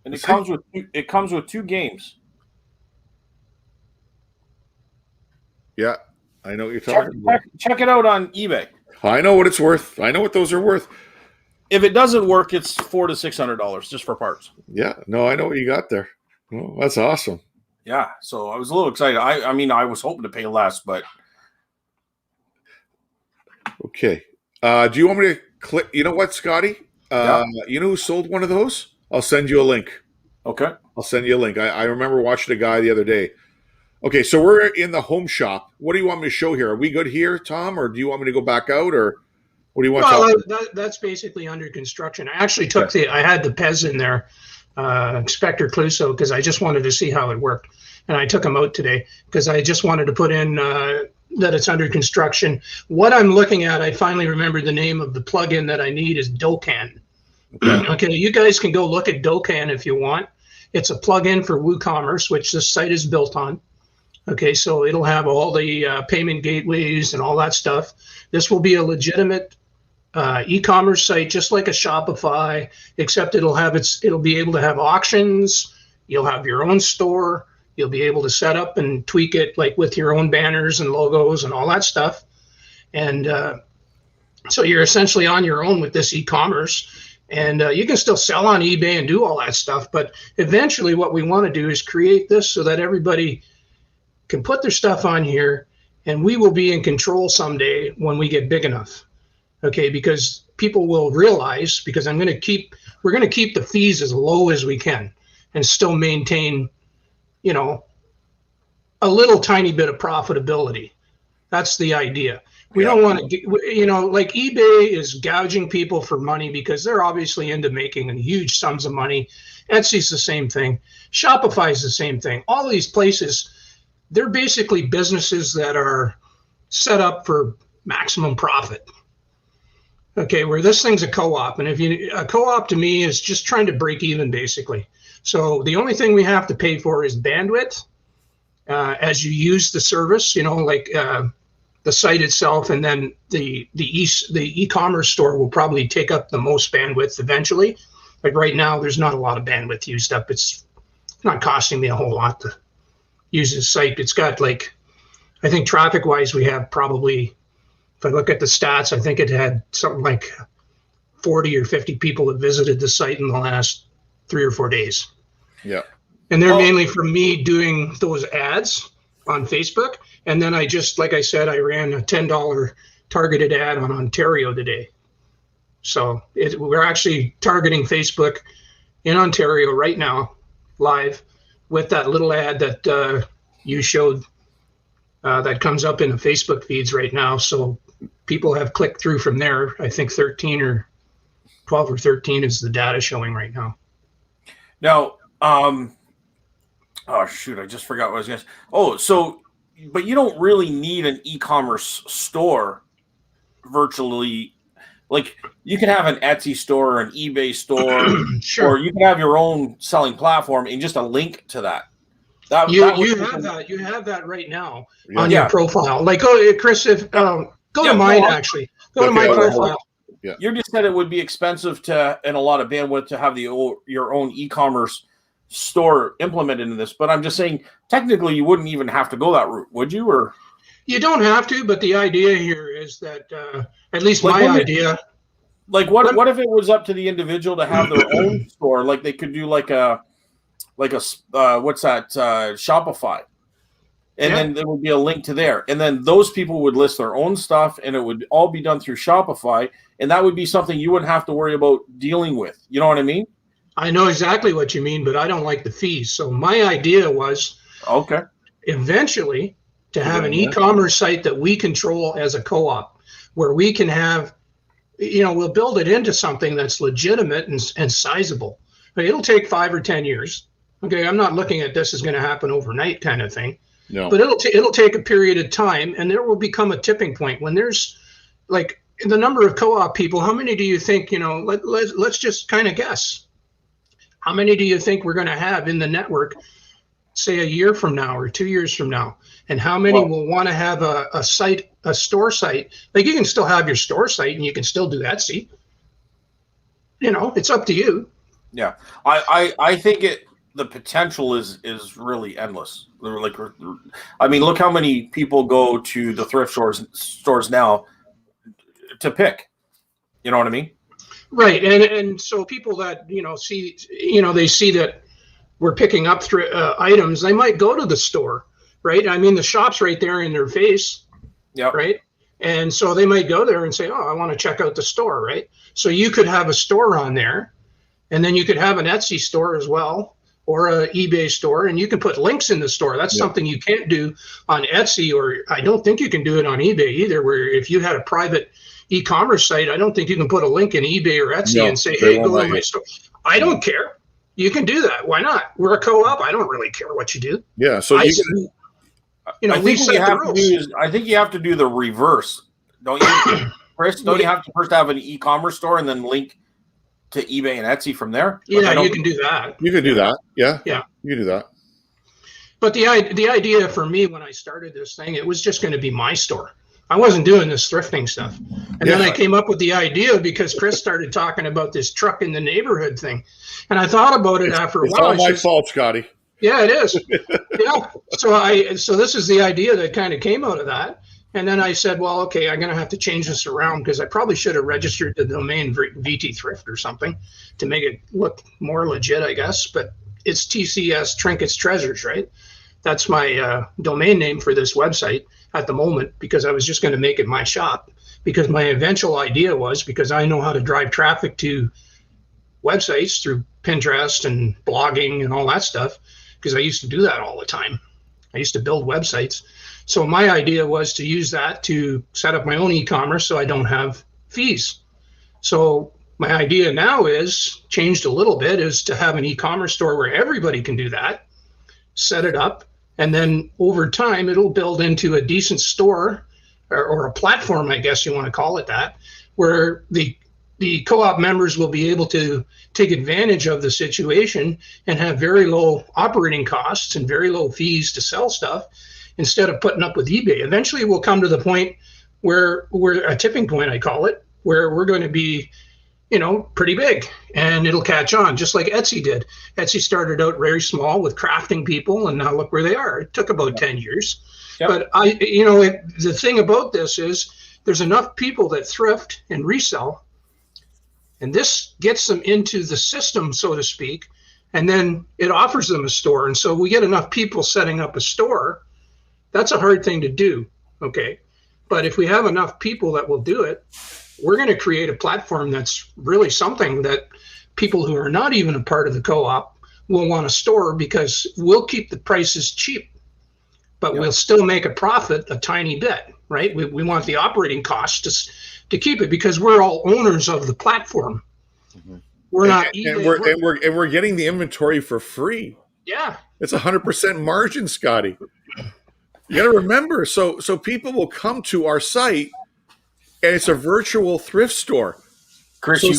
And it comes with two games. Yeah, I know what you're talking about. Check it out on eBay. I know what it's worth. I know what those are worth. If it doesn't work, it's $400 to $600 just for parts. Yeah, no, I know what you got there. Oh, that's awesome. Yeah, so I was a little excited. I mean, I was hoping to pay less, but Okay. Do you want me to click? You know what, Scotty? yeah, You know who sold one of those? I'll send you a link. okay. I'll send you a link. I remember watching a guy the other day. Okay, so we're in the home shop. What do you want me to show here? Are we good here, Tom, or do you want me to go back out, or what do you want to Well, talk that's basically under construction. I actually about? I had the Pez in there, Inspector Cluso, because I just wanted to see how it worked. And I took him out today because I just wanted to put in that it's under construction. What I'm looking at, I finally remembered the name of the plugin that I need is Docan. Okay. Okay, you guys can go look at Docan if you want. It's a plugin for WooCommerce, which this site is built on. Okay, so it'll have all the payment gateways and all that stuff. This will be a legitimate e-commerce site, just like a Shopify, except it'll be able to have auctions. You'll have your own store. You'll be able to set up and tweak it like with your own banners and logos and all that stuff. And so you're essentially on your own with this e-commerce. And you can still sell on eBay and do all that stuff. But eventually what we want to do is create this so that everybody can put their stuff on here, and we will be in control someday when we get big enough. Okay, because people will realize, because we're going to keep the fees as low as we can and still maintain, a little tiny bit of profitability. That's the idea. We don't want to, like eBay is gouging people for money because they're obviously into making huge sums of money. Etsy's the same thing. Shopify is the same thing. All these places, they're basically businesses that are set up for maximum profit. Okay, where this thing's a co-op, and a co-op to me is just trying to break even basically. So the only thing we have to pay for is bandwidth as you use the service, like the site itself, and then the e-commerce store will probably take up the most bandwidth eventually. Like right now, there's not a lot of bandwidth used up. It's not costing me a whole lot to use this site. It's got I think traffic-wise, we have probably, if I look at the stats, I think it had something like 40 or 50 people that visited the site in the last 3 or 4 days. Yeah. And they're mainly from me doing those ads on Facebook. And then like I said, I ran a $10 targeted ad on Ontario today. So we're actually targeting Facebook in Ontario right now, live, with that little ad that you showed that comes up in the Facebook feeds right now. So people have clicked through from there. I think 13 or 12 or 13 is the data showing right now. Now, oh shoot, I just forgot what I was going to say. Oh, so, but you don't really need an e-commerce store virtually. Like you can have an Etsy store or an eBay store, Sure. or you can have your own selling platform and just a link to that. You have that right now on your profile. Like, Chris, if go to mine actually. Go to my profile. Yeah. You just said it would be expensive and a lot of bandwidth to have your own e-commerce store implemented in this. But I'm just saying, technically, you wouldn't even have to go that route, would you? Or you don't have to, but the idea here is that at least my idea. Like what if it was up to the individual to have their own store? Like they could do like a what's that, Shopify, and then there would be a link to there, and then those people would list their own stuff, and it would all be done through Shopify, and that would be something you wouldn't have to worry about dealing with. You know what I mean? I know exactly what you mean, but I don't like the fees. So my idea was eventually to have an e-commerce site that we control as a co-op, where we can have, we'll build it into something that's legitimate and sizable. It'll take 5 or 10 years. Okay, I'm not looking at this as going to happen overnight kind of thing. No. But it'll take a period of time, and there will become a tipping point when there's like the number of co-op people. How many do you think, let's just kind of guess. How many do you think we're going to have in the network, say a year from now or 2 years from now? And how many will want to have a site, a store site? Like you can still have your store site and you can still do Etsy. It's up to you. Yeah, I think the potential is really endless. Like, I mean, look how many people go to the thrift stores now to pick. You know what I mean? Right, and so people that see, they see that were picking up items, they might go to the store, right? I mean, the shop's right there in their face, Yep. right? And so they might go there and say, oh, I want to check out the store, right? So you could have a store on there, and then you could have an Etsy store as well, or an eBay store, and you can put links in the store. That's something you can't do on Etsy, or I don't think you can do it on eBay either, where if you had a private e-commerce site, I don't think you can put a link in eBay or Etsy and say, hey, go to my store. I don't care. You can do that. Why not? We're a co-op. I don't really care what you do. Yeah. So I think you have to do the reverse, don't you, Chris? Don't you have to first have an e-commerce store and then link to eBay and Etsy from there? Yeah, you can do that. You can do that. Yeah. Yeah. You can do that. But the idea for me when I started this thing, it was just going to be my store. I wasn't doing this thrifting stuff. And then I came up with the idea because Chris started talking about this truck in the neighborhood thing. And I thought about it after a while. It's all my fault, Scotty. Yeah, it is. Yeah. So this is the idea that kind of came out of that. And then I said, well, okay, I'm going to have to change this around because I probably should have registered the domain VT Thrift or something to make it look more legit, I guess. But it's TCS Trinkets Treasures, right? That's my domain name for this website at the moment, because I was just going to make it my shop, because my eventual idea was, because I know how to drive traffic to websites through Pinterest and blogging and all that stuff, because I used to do that all the time. I used to build websites. So my idea was to use that to set up my own e-commerce so I don't have fees. So my idea now is changed a little bit, is to have an e-commerce store where everybody can do that, set it up, and then over time it'll build into a decent store or a platform, I guess you want to call it that, where the co-op members will be able to take advantage of the situation and have very low operating costs and very low fees to sell stuff instead of putting up with eBay. Eventually we'll come to the point where we're a tipping point, I call it, where we're going to be, pretty big, and it'll catch on just like Etsy did. Etsy started out very small with crafting people, and now look where they are. It took about 10 years. Yep. But the thing about this is there's enough people that thrift and resell, and this gets them into the system, so to speak, and then it offers them a store. And so we get enough people setting up a store. That's a hard thing to do, okay? But if we have enough people that will do it, we're going to create a platform that's really something that people who are not even a part of the co-op will want to store, because we'll keep the prices cheap, but we'll still make a profit a tiny bit, right? We want the operating costs to keep it, because we're all owners of the platform. Mm-hmm. We're not and we're getting the inventory for free. Yeah. It's 100% margin, Scotty. You got to remember, so people will come to our site, and it's a virtual thrift store. Chris, so you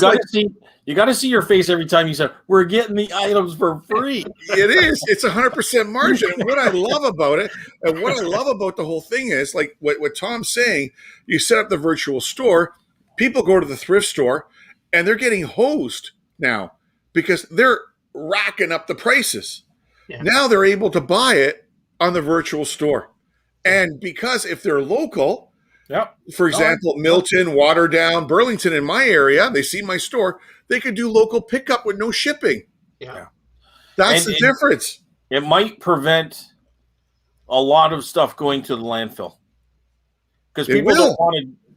got to see your face every time you say, we're getting the items for free. It is. It's 100% margin. And what I love about it, and what I love about the whole thing is, like what Tom's saying, you set up the virtual store, people go to the thrift store, and they're getting hosed now because they're racking up the prices. Yeah. Now they're able to buy it on the virtual store. And because if they're local, for example, Milton, Waterdown, Burlington in my area, they see my store, they could do local pickup with no shipping. Yeah. That's the difference. It might prevent a lot of stuff going to the landfill, because people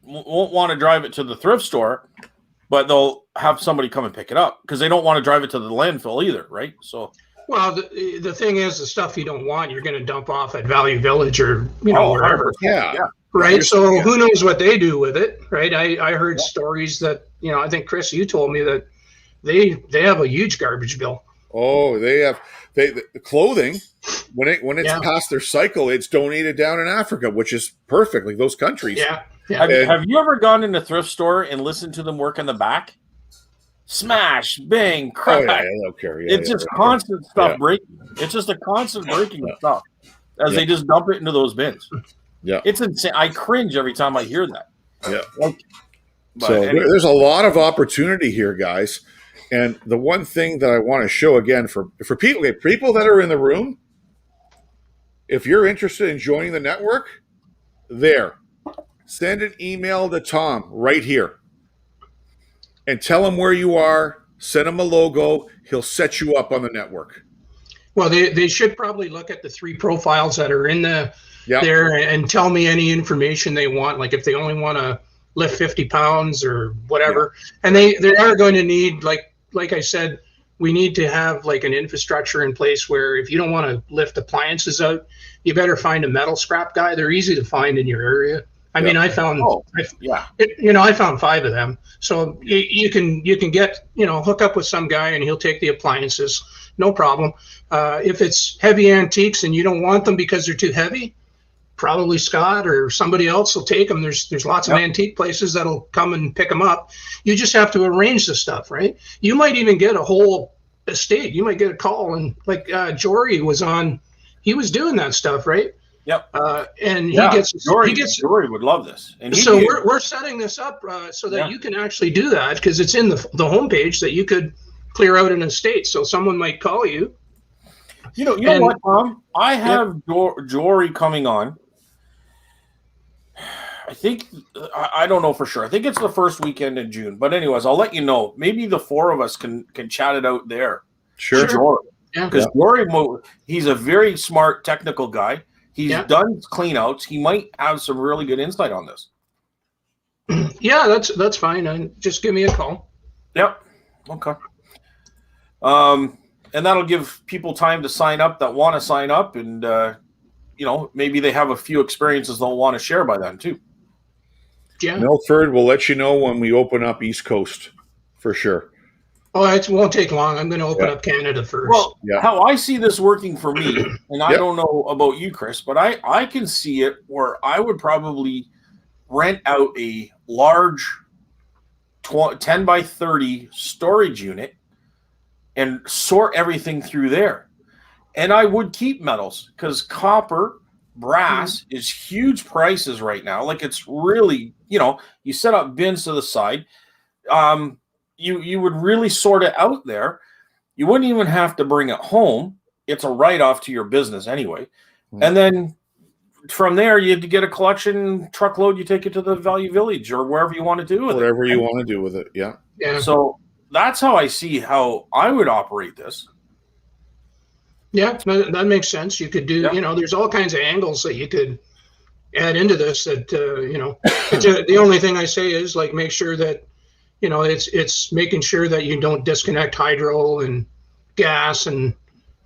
won't want to drive it to the thrift store, but they'll have somebody come and pick it up because they don't want to drive it to the landfill either, right? So, well, the thing is, the stuff you don't want, you're going to dump off at Value Village or wherever. Yeah. Right. So who knows what they do with it, right? I heard stories that, I think, Chris, you told me that they have a huge garbage bill. Oh, the clothing, when it's past their cycle, it's donated down in Africa, which is perfect, like those countries. Yeah. Have you ever gone in a thrift store and listened to them work in the back? Smash, bang, crack. Oh, yeah, I don't care. It's just constant stuff breaking. It's just a constant breaking of stuff as they just dump it into those bins. Yeah, it's insane. I cringe every time I hear that. Yeah. There's a lot of opportunity here, guys. And the one thing that I want to show again for people that are in the room, if you're interested in joining the network, send an email to Tom right here and tell him where you are. Send him a logo. He'll set you up on the network. Well, they should probably look at the 3 profiles that are in there and tell me any information they want. Like if they only want to lift 50 pounds or whatever, and they are going to need like I said, we need to have like an infrastructure in place where if you don't want to lift appliances out, you better find a metal scrap guy. They're easy to find in your area. I mean, I found, I found 5 of them. So you can get, hook up with some guy and he'll take the appliances, no problem. If it's heavy antiques and you don't want them because they're too heavy, probably Scott or somebody else will take them. There's lots of antique places that'll come and pick them up. You just have to arrange the stuff, right? You might even get a whole estate. You might get a call, and like Jory he was doing that stuff, right? Yep. And Jory would love this. And so we're setting this up so that you can actually do that, because it's in the homepage that you could clear out an estate. So someone might call you. You know what, Tom? I have Jory coming on. I think, I don't know for sure. I think it's the first weekend in June. But anyways, I'll let you know. Maybe the 4 of us can chat it out there. Sure. Jory. Because Jory, he's a very smart technical guy. He's done cleanouts. He might have some really good insight on this. Yeah, that's fine. And just give me a call. Yep. Okay. And that'll give people time to sign up that want to sign up, and maybe they have a few experiences they'll want to share by then too. Yeah. Milford, we'll let you know when we open up East Coast for sure. Oh, it won't take long. I'm going to open up Canada first. Well, how I see this working for me, and I don't know about you, Chris, but I can see it where I would probably rent out a large 10 by 30 storage unit and sort everything through there. And I would keep metals, because copper, brass is huge prices right now. Like, it's really, you set up bins to the side. You would really sort it out there. You wouldn't even have to bring it home. It's a write-off to your business anyway. And then from there, you get a collection truckload. You take it to the Value Village or wherever you want to do with it. Whatever you want to do with it, yeah. So that's how I see how I would operate this. Yeah, that makes sense. You could do, there's all kinds of angles that you could add into this that, the only thing I say is, like, make sure that, it's making sure that you don't disconnect hydro and gas and,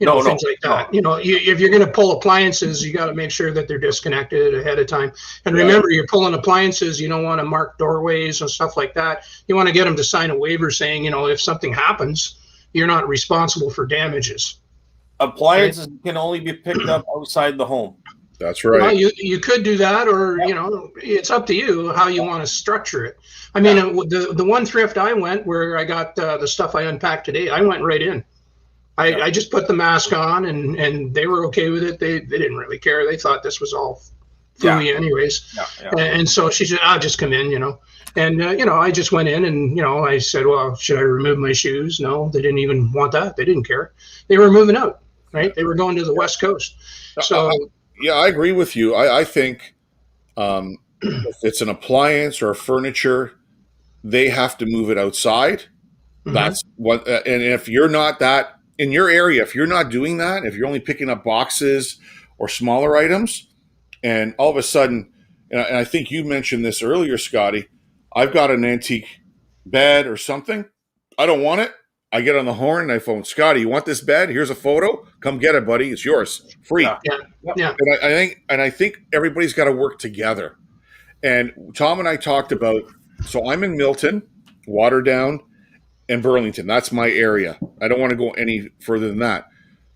things like that. If you're going to pull appliances, you got to make sure that they're disconnected ahead of time. And remember, you're pulling appliances, you don't want to mark doorways and stuff like that. You want to get them to sign a waiver saying, if something happens, you're not responsible for damages. Appliances can only be picked up outside the home. That's right. Well, you could do that, or it's up to you how you want to structure it. I mean, the one thrift I went where I got the stuff I unpacked today, I went right in. I just put the mask on, and they were okay with it. They didn't really care. They thought this was all phooey anyways. And so she said, "I'll just come in," And I just went in, and I said, "Well, should I remove my shoes?" No, they didn't even want that. They didn't care. They were moving out. Right? They were going to the West Coast. So I agree with you. I think if it's an appliance or furniture, they have to move it outside. That's what. And if you're not that in your area, if you're not doing that, if you're only picking up boxes or smaller items, and all of a sudden, and I think you mentioned this earlier, Scotty, I've got an antique bed or something. I don't want it. I get on the horn and I phone Scotty. You want this bed? Here's a photo. Come get it, buddy. It's yours, free. Yeah. And I think everybody's got to work together. And Tom and I talked about. So I'm in Milton, Waterdown, and Burlington. That's my area. I don't want to go any further than that.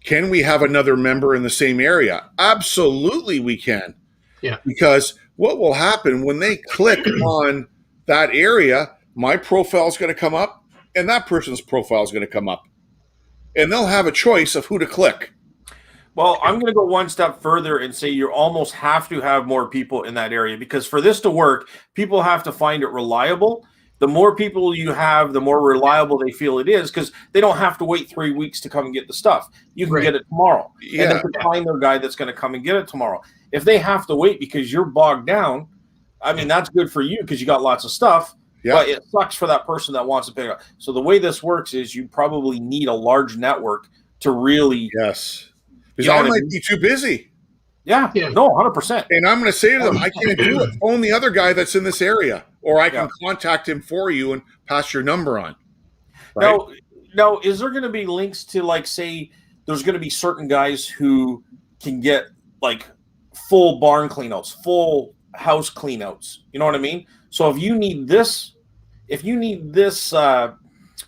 Can we have another member in the same area? Absolutely, we can. Yeah. Because what will happen when they click on that area? My profile is going to come up. And that person's profile is going to come up. And they'll have a choice of who to click. Well, I'm going to go one step further and say you almost have to have more people in that area, because for this to work, people have to find it reliable. The more people you have, the more reliable they feel it is, because they don't have to wait 3 weeks to come and get the stuff. You can get it tomorrow. And they can find their guy that's going to come and get it tomorrow. If they have to wait because you're bogged down, I mean, that's good for you because you got lots of stuff. But it sucks for that person that wants to pick it up. So the way this works is you probably need a large network to really, Yes. Because You know I what I might mean? be too busy. yeah, Yeah. no, 100%. And I'm going to say to them, I can't do it. Phone the other guy that's in this area, or I can Yeah. contact him for you and pass your number on. Right? Now, is there going to be links to, like, say, there's going to be certain guys who can get like full barn cleanouts, full house cleanouts. You know what I mean? So if you need this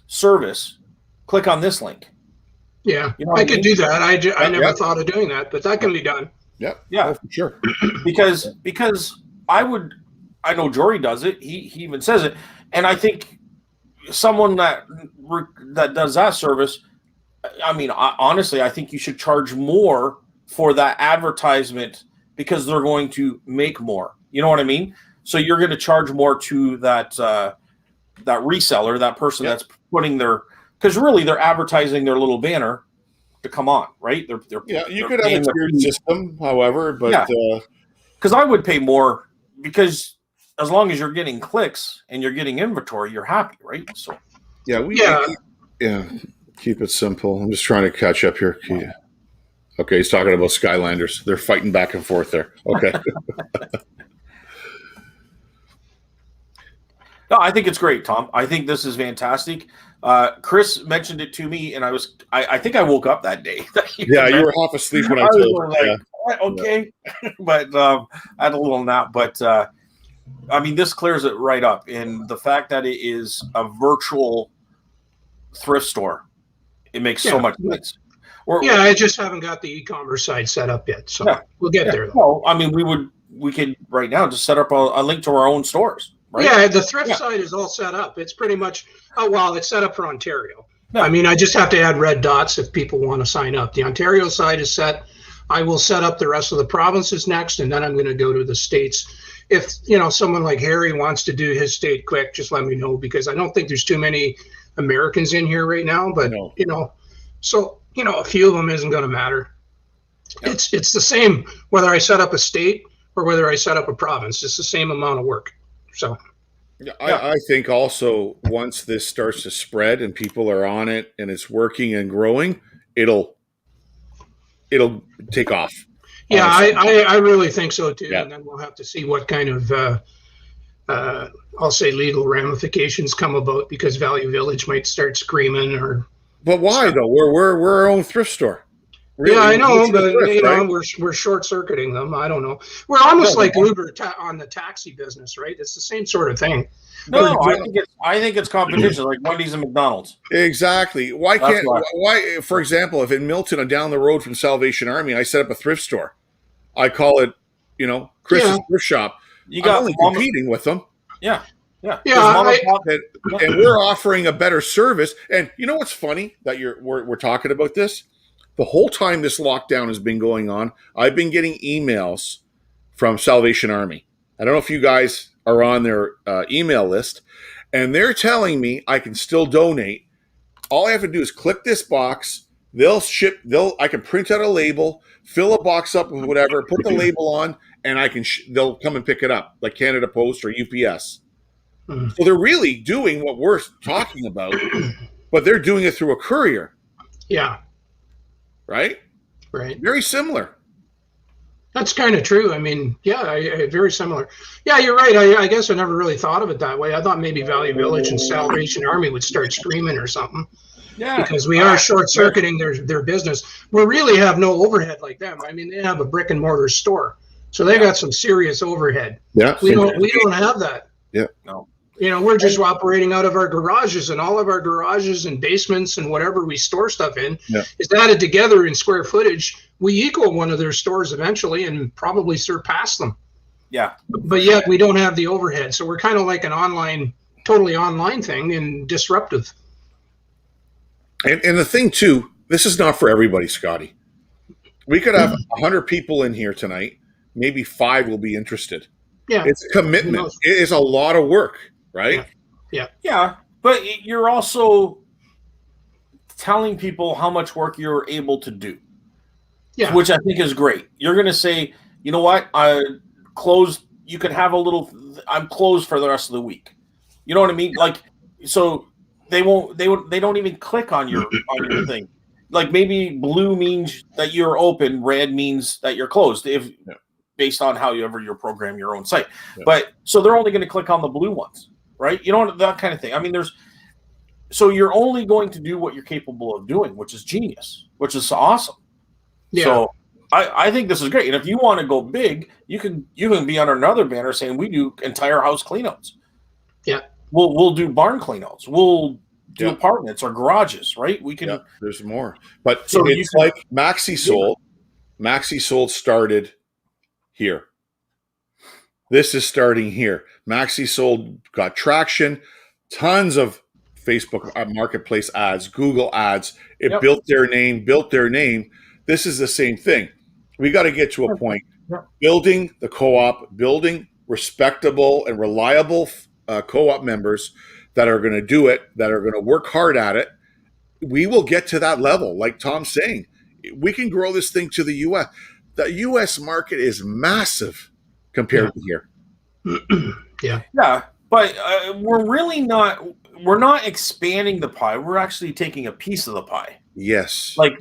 service, click on this link. Yeah, You know what I I could mean? do that. I never Yep. thought of doing that, but that can be done. Yep. Yeah. Oh, for sure. Because I know Jory does it. He even says it, and I think someone that does that service, I mean, honestly, I think you should charge more for that advertisement because they're going to make more. You know what I mean? So you're going to charge more to that reseller, that person Yep. that's putting because really they're advertising their little banner to come on, right? They're You could have a tiered system, however, but because I would pay more because as long as you're getting clicks and you're getting inventory, you're happy, right? So keep it simple. I'm just trying to catch up here. Okay, he's talking about Skylanders. They're fighting back and forth there. Okay. No, I think it's great, Tom. I think this is fantastic. Chris mentioned it to me, and I think I woke up that day. Yeah, you were half asleep when I told you. Like, okay, but I had a little nap. But I mean, this clears it right up. And the fact that it is a virtual thrift store, it makes so much sense. I just haven't got the e-commerce side set up yet, so we'll get there. Well, I mean, we could right now just set up a link to our own stores. Right? Yeah, the thrift side is all set up. It's pretty much it's set up for Ontario. I mean, I just have to add red dots if people want to sign up. The Ontario side is set. I will set up the rest of the provinces next, and then I'm going to go to the states. If someone like Harry wants to do his state quick, just let me know, because I don't think there's too many Americans in here right now. But so a few of them isn't going to matter. Yeah. It's the same whether I set up a state or whether I set up a province. It's the same amount of work. So I think also once this starts to spread and people are on it and it's working and growing, it'll take off. Yeah, I really think so too. Yeah. And then we'll have to see what kind of I'll say legal ramifications come about, because Value Village might start screaming But why though? We're our own thrift store. Really? Yeah, I know, but right? we're short circuiting them. I don't know. We're almost like Uber on the taxi business, right? It's the same sort of thing. No, I think it's competition, like Wendy's and McDonald's. Exactly. Why? For example, if in Milton, down the road from Salvation Army, I set up a thrift store, I call it, Chris's thrift shop. I'm only competing with them. Yeah. And we're offering a better service. And you know what's funny that we're talking about this? The whole time this lockdown has been going on, I've been getting emails from Salvation Army. I don't know if you guys are on their email list, and they're telling me I can still donate. All I have to do is click this box. They'll ship. I can print out a label, fill a box up with whatever, put the label on, and they'll come and pick it up, like Canada Post or UPS. So they're really doing what we're talking about, but they're doing it through a courier. Yeah. Right? Very similar. That's kind of true. I mean, very similar. Yeah, you're right. I guess I never really thought of it that way. I thought maybe Value Village and Salvation Army would start screaming or something. Yeah. Because we are short-circuiting their business. We really have no overhead like them. I mean, they have a brick and mortar store, so they got some serious overhead. Yeah. We don't have that. Yeah. No. We're just operating out of our garages, and all of our garages and basements and whatever we store stuff in is added together in square footage. We equal one of their stores eventually and probably surpass them. Yeah. But yet we don't have the overhead. So we're kind of like an totally online thing and disruptive. And the thing too, this is not for everybody, Scotty. We could have 100 people in here tonight. Maybe 5 will be interested. Yeah. It's a commitment. It is a lot of work. Right? Yeah. But you're also telling people how much work you're able to do. Yeah. Which I think is great. You're going to say, you know what? I'm closed for the rest of the week. You know what I mean? Like, so they don't even click on your thing. like maybe blue means that you're open, red means that you're closed. If based on however you program your own site, but so they're only going to click on the blue ones, right? You know, that kind of thing. I mean, so you're only going to do what you're capable of doing, which is genius, which is awesome. Yeah. So I think this is great. And if you want to go big, you can be under another banner saying we do entire house cleanouts. Yeah. We'll do barn cleanouts. We'll do apartments or garages, right? We can. Yeah, there's more. But so it's like Maxi Sold. Maxi Sold started here. This is starting here. Maxi Sold got traction, tons of Facebook marketplace ads, Google ads. It built their name. This is the same thing. We got to get to a point building the co-op, building respectable and reliable co-op members that are going to do it, that are going to work hard at it. We will get to that level. Like Tom's saying, we can grow this thing to the U.S. The U.S. market is massive compared to here. Yeah. But we're not expanding the pie. We're actually taking a piece of the pie. Yes. Like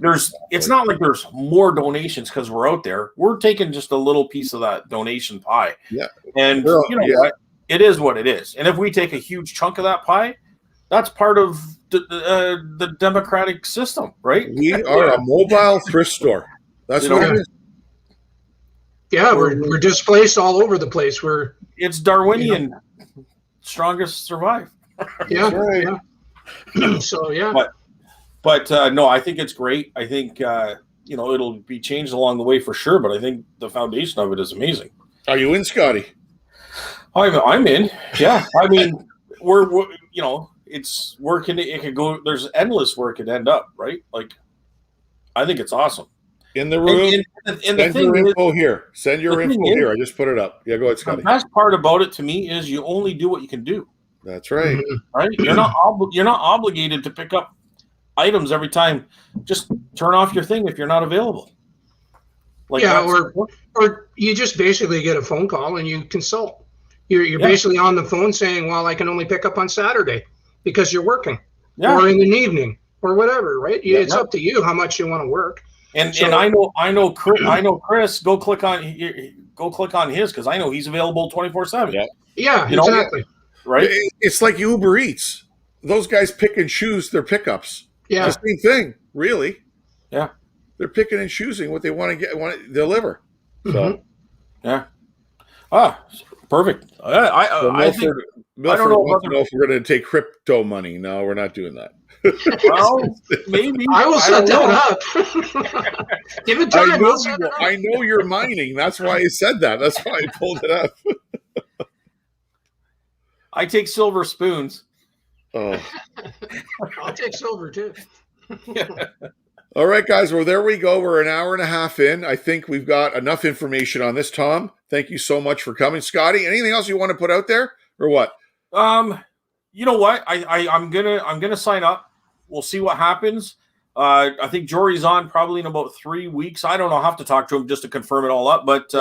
it's not like there's more donations because we're out there. We're taking just a little piece of that donation pie. Yeah. And you know what? It is what it is. And if we take a huge chunk of that pie, that's part of the democratic system, right? We are a mobile thrift store. That's what it is. Yeah, we're displaced all over the place. It's Darwinian, strongest survive. Yeah. So But no, I think it's great. I think it'll be changed along the way for sure. But I think the foundation of it is amazing. Are you in, Scotty? I'm in. Yeah, I mean, we're it's working. It could go. There's endless where it could end up, right? Like, I think it's awesome. In the room. And send your info here. Send your info here. I just put it up. Yeah, go ahead, Scotty. The best part about it to me is you only do what you can do. That's right. Right? You're not obligated to pick up items every time. Just turn off your thing if you're not available. Like or you just basically get a phone call and you consult. You're basically on the phone saying, "Well, I can only pick up on Saturday because you're working, or in the evening, or whatever." Right? It's up to you how much you want to work. And I know Chris. Go click on his because I know he's available 24/7. Yeah, exactly. Right? It's like Uber Eats. Those guys pick and choose their pickups. Yeah, it's the same thing, really. Yeah, they're picking and choosing what they want to deliver. So, perfect. I think Milford I don't know if we're going to take crypto money. No, we're not doing that. Well, maybe I will set that up. Give it time. I know you're mining. That's why I said that. That's why I pulled it up. I take silver spoons. Oh, I'll take silver too. All right, guys. Well, there we go. We're an hour and a half in. I think we've got enough information on this. Tom, thank you so much for coming. Scotty, anything else you want to put out there, or what? You know what? I'm gonna sign up. We'll see what happens. I think Jory's on probably in about 3 weeks. I don't know. I'll have to talk to him just to confirm it all up. But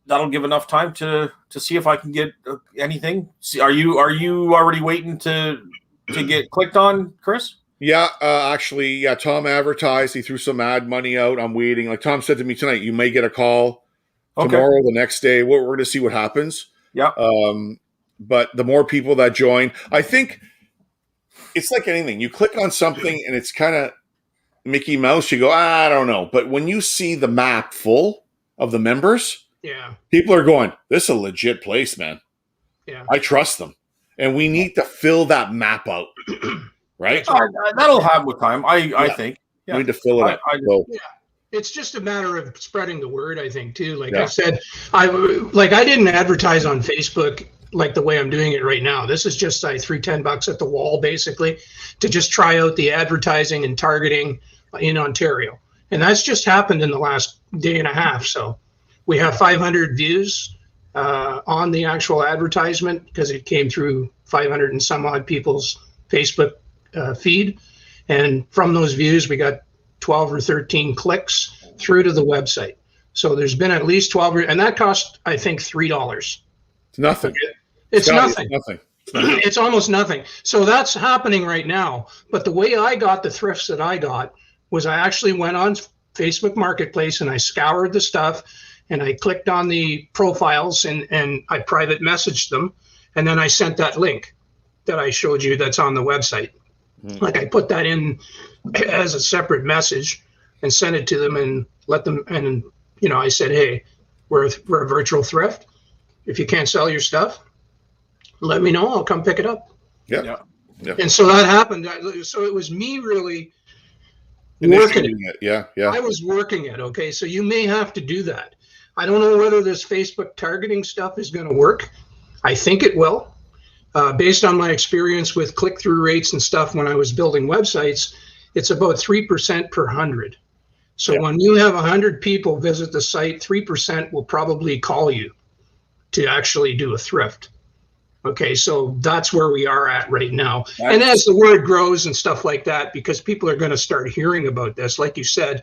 that'll give enough time to see if I can get anything. Are you already waiting to get clicked on, Chris? Yeah, actually, Tom advertised. He threw some ad money out. I'm waiting. Like Tom said to me tonight, you may get a call tomorrow, the next day. We're going to see what happens. Yeah. But the more people that join, I think it's like anything. You click on something and it's kind of Mickey Mouse. You go, I don't know. But when you see the map full of the members, people are going, this is a legit place, man. Yeah, I trust them. And we need to fill that map out. Right? That'll happen with time, I think. We need to fill it out. It's just a matter of spreading the word, I think, too. Like I said, I didn't advertise on Facebook like the way I'm doing it right now. This is just I threw $10 at the wall, basically, to just try out the advertising and targeting in Ontario. And that's just happened in the last day and a half. So we have 500 views on the actual advertisement because it came through 500 and some odd people's Facebook feed. And from those views, we got 12 or 13 clicks through to the website. So there's been at least 12, and that cost, I think, $3. It's nothing. It's nothing. It's almost nothing. So that's happening right now. But the way I got the thrifts that I got was I actually went on Facebook Marketplace and I scoured the stuff and I clicked on the profiles and I private messaged them. And then I sent that link that I showed you that's on the website. Like I put that in as a separate message and sent it to them and let them, and I said, hey, we're a virtual thrift. If you can't sell your stuff, let me know. I'll come pick it up. Yeah. And so that happened. So it was me really working it. Yeah. I was working it. Okay. So you may have to do that. I don't know whether this Facebook targeting stuff is going to work. I think it will. Based on my experience with click-through rates and stuff when I was building websites, it's about 3% per 100. So when you have 100 people visit the site, 3% will probably call you to actually do a thrift. Okay, so that's where we are at right now. And as the word grows and stuff like that, because people are going to start hearing about this, like you said,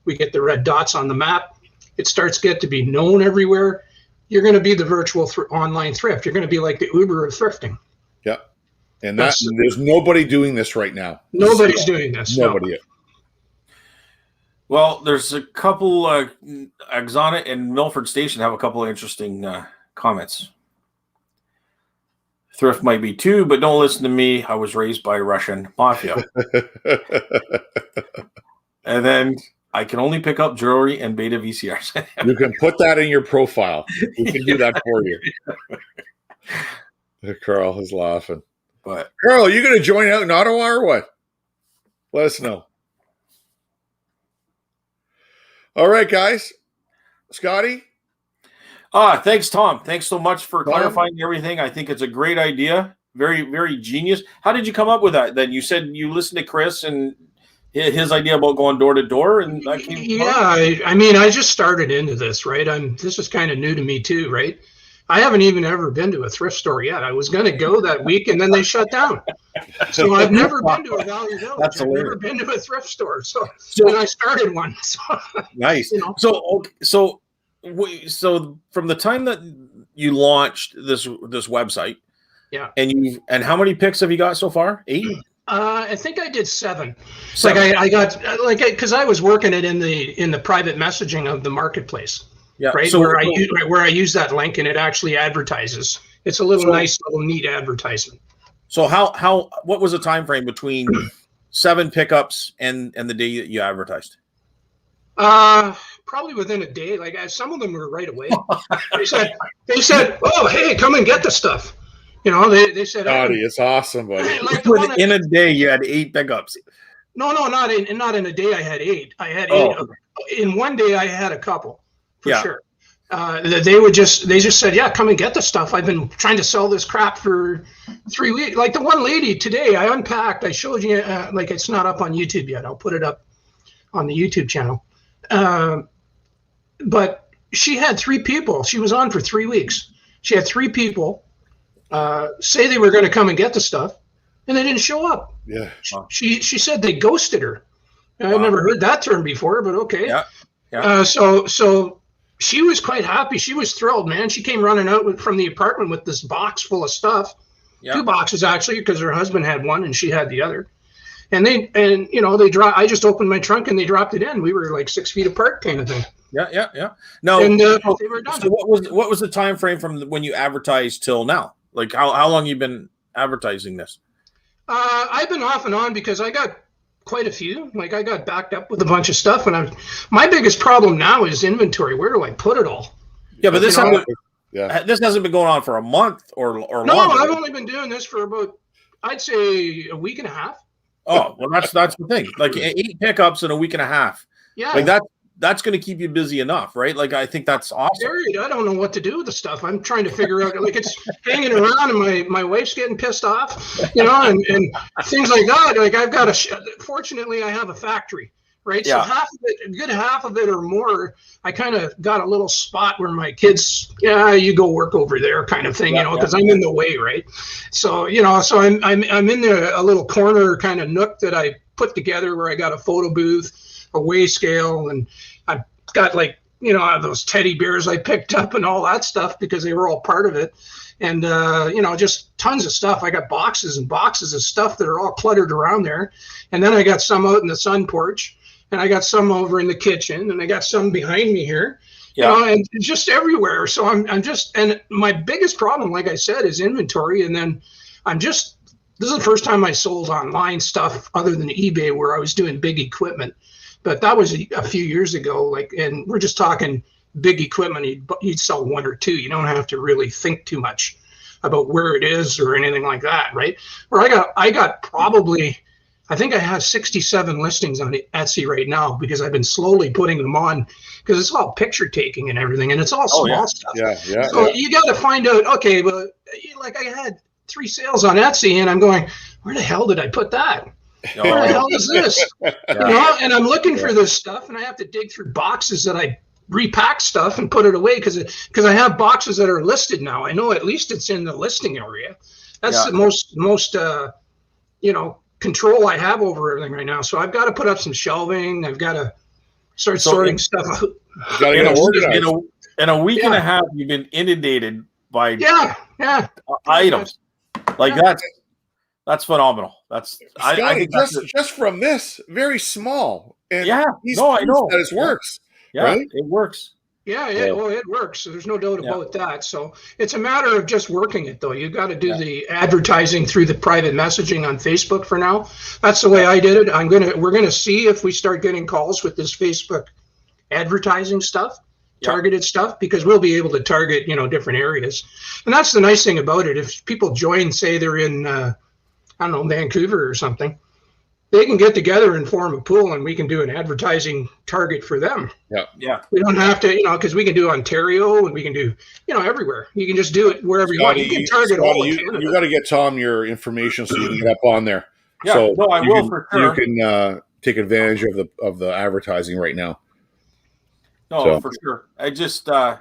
we get the red dots on the map. It starts to be known everywhere. You're going to be the virtual online thrift. You're going to be like the Uber of thrifting. Yeah. And there's nobody doing this right now. Nobody's doing this. Nobody. No. Well, there's a couple, Axana and Milford Station have a couple of interesting comments. Thrift might be too, but don't listen to me. I was raised by Russian mafia. And then I can only pick up jewelry and beta VCRs. You can put that in your profile. We can do that for you. Carl is laughing. But Carl, you going to join out in Ottawa or what? Let us know. All right, guys. Scotty? Thanks, Tom. Thanks so much for clarifying everything. I think it's a great idea. Very, very genius. How did you come up with that? Then you said you listened to Chris and his idea about going door to door, and that came. Yeah, I mean, I just started into this, right? This is kind of new to me too, right? I haven't even ever been to a thrift store yet. I was going to go that week, and then they shut down. So I've never been to a Value Village. That's I've hilarious. never been to a thrift store. So and I started one. So, nice. So from the time that you launched this website, yeah, and how many picks have you got so far? 8. I think I did 7. Like I got because I was working it in the private messaging of the marketplace. Yeah. Right. So, where I use that link and it actually advertises. It's a little nice little neat advertisement. So what was the time frame between 7 pickups and the day that you advertised? Probably within a day. Like some of them were right away. They said, "Oh, hey, come and get the stuff." They said, Scotty, it's awesome, buddy. Like in a day, you had 8 pickups. No, not in a day. I had 8. I had 8. In one day, I had a couple for sure. They just said, "Yeah, come and get the stuff. I've been trying to sell this crap for 3 weeks." Like the one lady today, I unpacked. I showed you. Like it's not up on YouTube yet. I'll put it up on the YouTube channel. But she had 3 people. She was on for 3 weeks. She had 3 people say they were going to come and get the stuff, and they didn't show up. Yeah. She said they ghosted her. I've never heard that term before, but okay. Yeah. So she was quite happy. She was thrilled, man. She came running out from the apartment with this box full of stuff. Yeah. 2 boxes actually, because her husband had one and she had the other. And they I just opened my trunk and they dropped it in. We were like 6 feet apart, kind of thing. Yeah. No. And they were done. So what was the time frame from when you advertised till now? Like how long you been advertising this? I've been off and on because I got quite a few. Like I got backed up with a bunch of stuff, and my biggest problem now is inventory. Where do I put it all? Yeah, but this hasn't been going on for a month or longer. No, I've only been doing this for about, I'd say, a week and a half. Oh, well, that's the thing. Like 8 pickups in a week and a half. Yeah, like that's going to keep you busy enough, right? Like I think that's awesome. I don't know what to do with the stuff. I'm trying to figure out. Like it's hanging around, and my wife's getting pissed off, and things like that. Like I've got fortunately, I have a factory, right? Yeah. So a good half of it or more, I kind of got a little spot where my kids, you go work over there, kind of thing, because I'm in the way, right? So so I'm in there, a little corner kind of nook that I put together where I got a photo booth, a weigh scale, and I've got like those teddy bears I picked up and all that stuff because they were all part of it, and just tons of stuff. I got boxes and boxes of stuff that are all cluttered around there, and then I got some out in the sun porch, and I got some over in the kitchen, and I got some behind me here. Yeah. You know, and just everywhere. So I'm just, and my biggest problem, like I said, is inventory. And then this is the first time I sold online stuff other than eBay where I was doing big equipment. But that was a few years ago. Like, and we're just talking big equipment. You'd sell one or two. You don't have to really think too much about where it is or anything like that, right? Where I got probably, I think I have 67 listings on Etsy right now because I've been slowly putting them on because it's all picture taking and everything, and it's all small stuff. Yeah. So you got to find out, okay, well, like I had 3 sales on Etsy, and I'm going, where the hell did I put that? Where the hell is this? You know, and I'm looking for this stuff, and I have to dig through boxes that I repack stuff and put it away because I have boxes that are listed now. I know at least it's in the listing area. That's the most you know, control I have over everything right now. So I've got to put up some shelving. I've got to start sorting stuff out. In a week and a half, you've been inundated by items. Like that's phenomenal. That's Scotty, I think just from this, very small. And I know that it works. Yeah, right? it works. Yeah. Well, it works. So there's no doubt about that. So it's a matter of just working it, though. You've got to do the advertising through the private messaging on Facebook for now. That's the way I did it. We're gonna see if we start getting calls with this Facebook advertising stuff, targeted stuff, because we'll be able to target, you know, different areas. And that's the nice thing about it. If people join, say they're in, I don't know, Vancouver or something, they can get together and form a pool, and we can do an advertising target for them. Yeah. We don't have to, you know, because we can do Ontario and we can do, you know, everywhere. You can just do it wherever you want. You can target all of Canada. You got to get Tom your information so you can get up on there. Yeah, so I will for sure. You can take advantage of the advertising right now. No, for sure. I just, I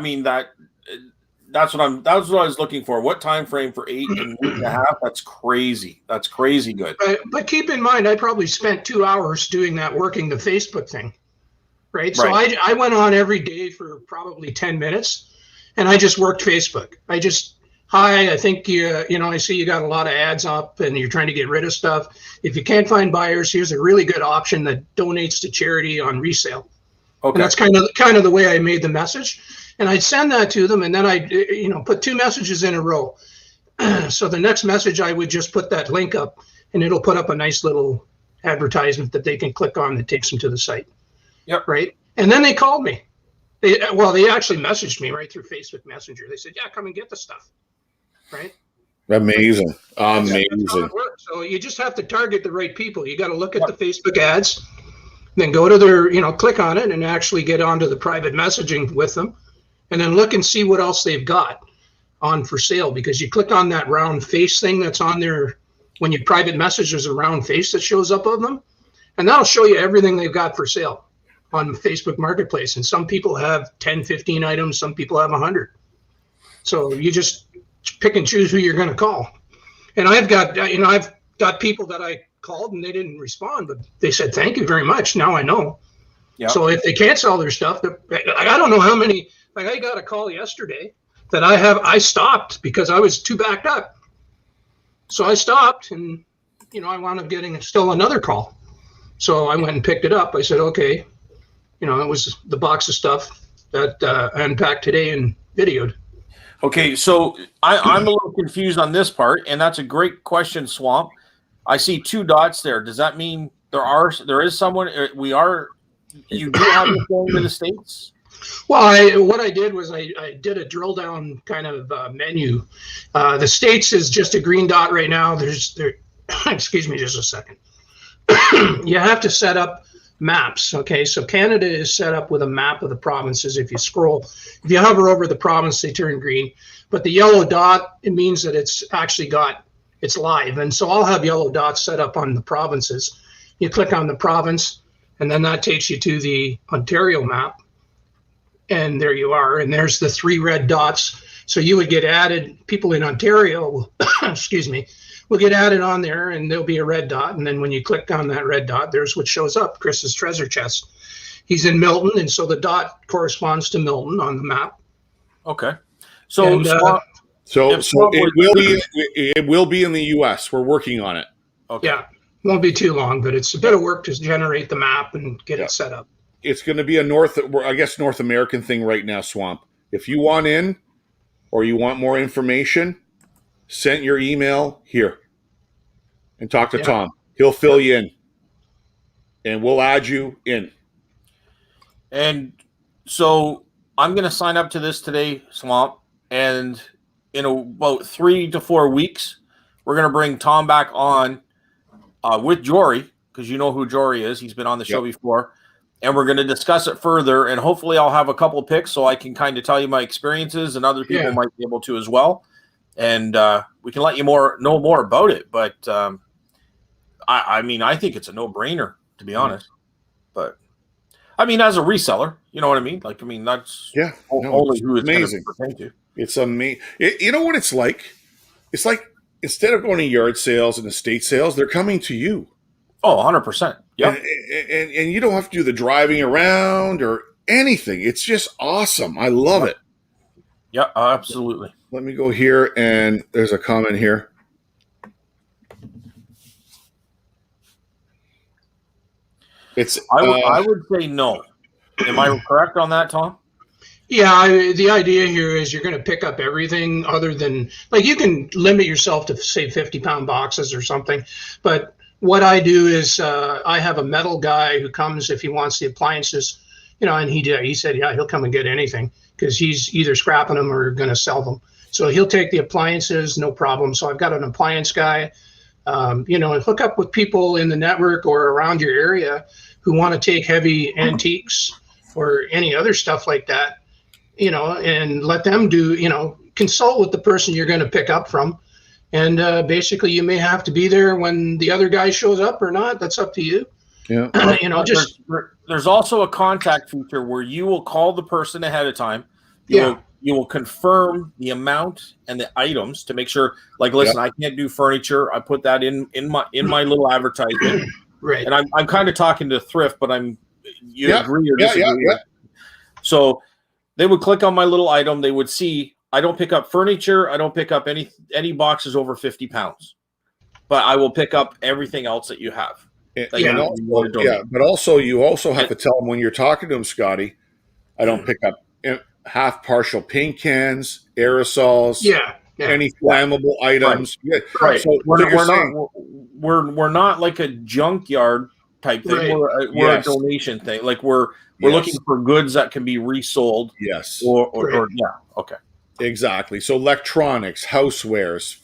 mean that's what I was looking for. What time frame for 8 and a week and a half? That's crazy. That's crazy good. But keep in mind, I probably spent 2 hours doing that, working the Facebook thing, right? So I went on every day for probably 10 minutes, and I just worked Facebook. I think you know, I see you got a lot of ads up, and you're trying to get rid of stuff. If you can't find buyers, here's a really good option that donates to charity on resale. Okay. And that's kind of the way I made the message. And I'd send that to them, and then I'd, you know, put 2 messages in a row. So the next message, I would just put that link up, and it'll put up a nice little advertisement that they can click on that takes them to the site. Yep. Right. And then they called me. They actually messaged me right through Facebook Messenger. They said, "Yeah, come and get the stuff." Right. Amazing. That's how it works. So you just have to target the right people. You got to look at the Facebook ads, then go to their, you know, click on it and actually get onto the private messaging with them. And then look and see what else they've got on for sale, because you click on that round face thing that's on there when you private message. There's a round face that shows up of them, and that'll show you everything they've got for sale on Facebook Marketplace. And some people have 10, 15 items. Some people have 100. So you just pick and choose who you're going to call. And I've got people that I called and they didn't respond, but they said, "Thank you very much. Now I know." Yep. So if they can't sell their stuff, I don't know how many. Like, I got a call yesterday that I stopped because I was too backed up. So I stopped, and, you know, I wound up getting still another call. So I went and picked it up. I said, okay, you know, it was the box of stuff that I unpacked today and videoed. Okay, so I'm a little confused on this part, and that's a great question, Swamp. I see 2 dots there. Does that mean there is someone you do have it going to the States? Well, what I did was I did a drill down kind of menu. The States is just a green dot right now. Excuse me just a second. You have to set up maps. Okay, so Canada is set up with a map of the provinces. If you hover over the province, they turn green. But the yellow dot, it means that it's live. And so I'll have yellow dots set up on the provinces. You click on the province, and then that takes you to the Ontario map. And there you are. And there's the 3 red dots. So you would get added. People in Ontario, excuse me, will get added on there, and there'll be a red dot. And then when you click on that red dot, there's what shows up, Chris's treasure chest. He's in Milton, and so the dot corresponds to Milton on the map. Okay. So it will be in the U.S. We're working on it. Okay. Yeah. Won't be too long, but it's a bit of work to generate the map and get Yeah. it set up. It's going to be a North American thing right now, Swamp. If you want in or you want more information, send your email here and talk to Tom. He'll fill you in, and we'll add you in. And so I'm going to sign up to this today, Swamp, and in about 3 to 4 weeks, we're going to bring Tom back on with Jory, because you know who Jory is. He's been on the show before. And we're going to discuss it further. And hopefully I'll have a couple of picks so I can kind of tell you my experiences, and other people might be able to as well. And we can let you know more about it. But I mean, I think it's a no-brainer, to be honest. But I mean, as a reseller, you know what I mean? Like, I mean, that's only who it's going to pertain to. It's amazing. You know what it's like? It's like, instead of going to yard sales and estate sales, they're coming to you. Oh, 100%. Yeah. And you don't have to do the driving around or anything. It's just awesome. I love it. Yeah, absolutely. Let me go here, and there's a comment here. I would say no. Am I correct on that, Tom? Yeah, the idea here is you're going to pick up everything other than, like, you can limit yourself to, say, 50-pound boxes or something. But what I do is I have a metal guy who comes if he wants the appliances, you know, and he said, yeah, he'll come and get anything because he's either scrapping them or going to sell them. So he'll take the appliances, no problem. So I've got an appliance guy, you know, and hook up with people in the network or around your area who want to take heavy antiques or any other stuff like that, you know, and let them do, you know, consult with the person you're going to pick up from. And basically you may have to be there when the other guy shows up or not. That's up to you. Yeah. You know, just there's also a contact feature where you will call the person ahead of time. You will confirm the amount and the items to make sure, like, listen, I can't do furniture. I put that in my little advertisement. Right. And I'm kind of talking to Thrift, but you agree or disagree. Yeah. So they would click on my little item. They would see, I don't pick up furniture. I don't pick up any boxes over 50 pounds, but I will pick up everything else that you have. But also you also have to tell them when you're talking to them, Scotty, I don't pick up half partial paint cans, aerosols, any flammable items. Yeah. Right. So we're not like a junkyard type thing. Right. We're a donation thing. Like we're looking for goods that can be resold. Yes. Or okay. Exactly. So electronics, housewares,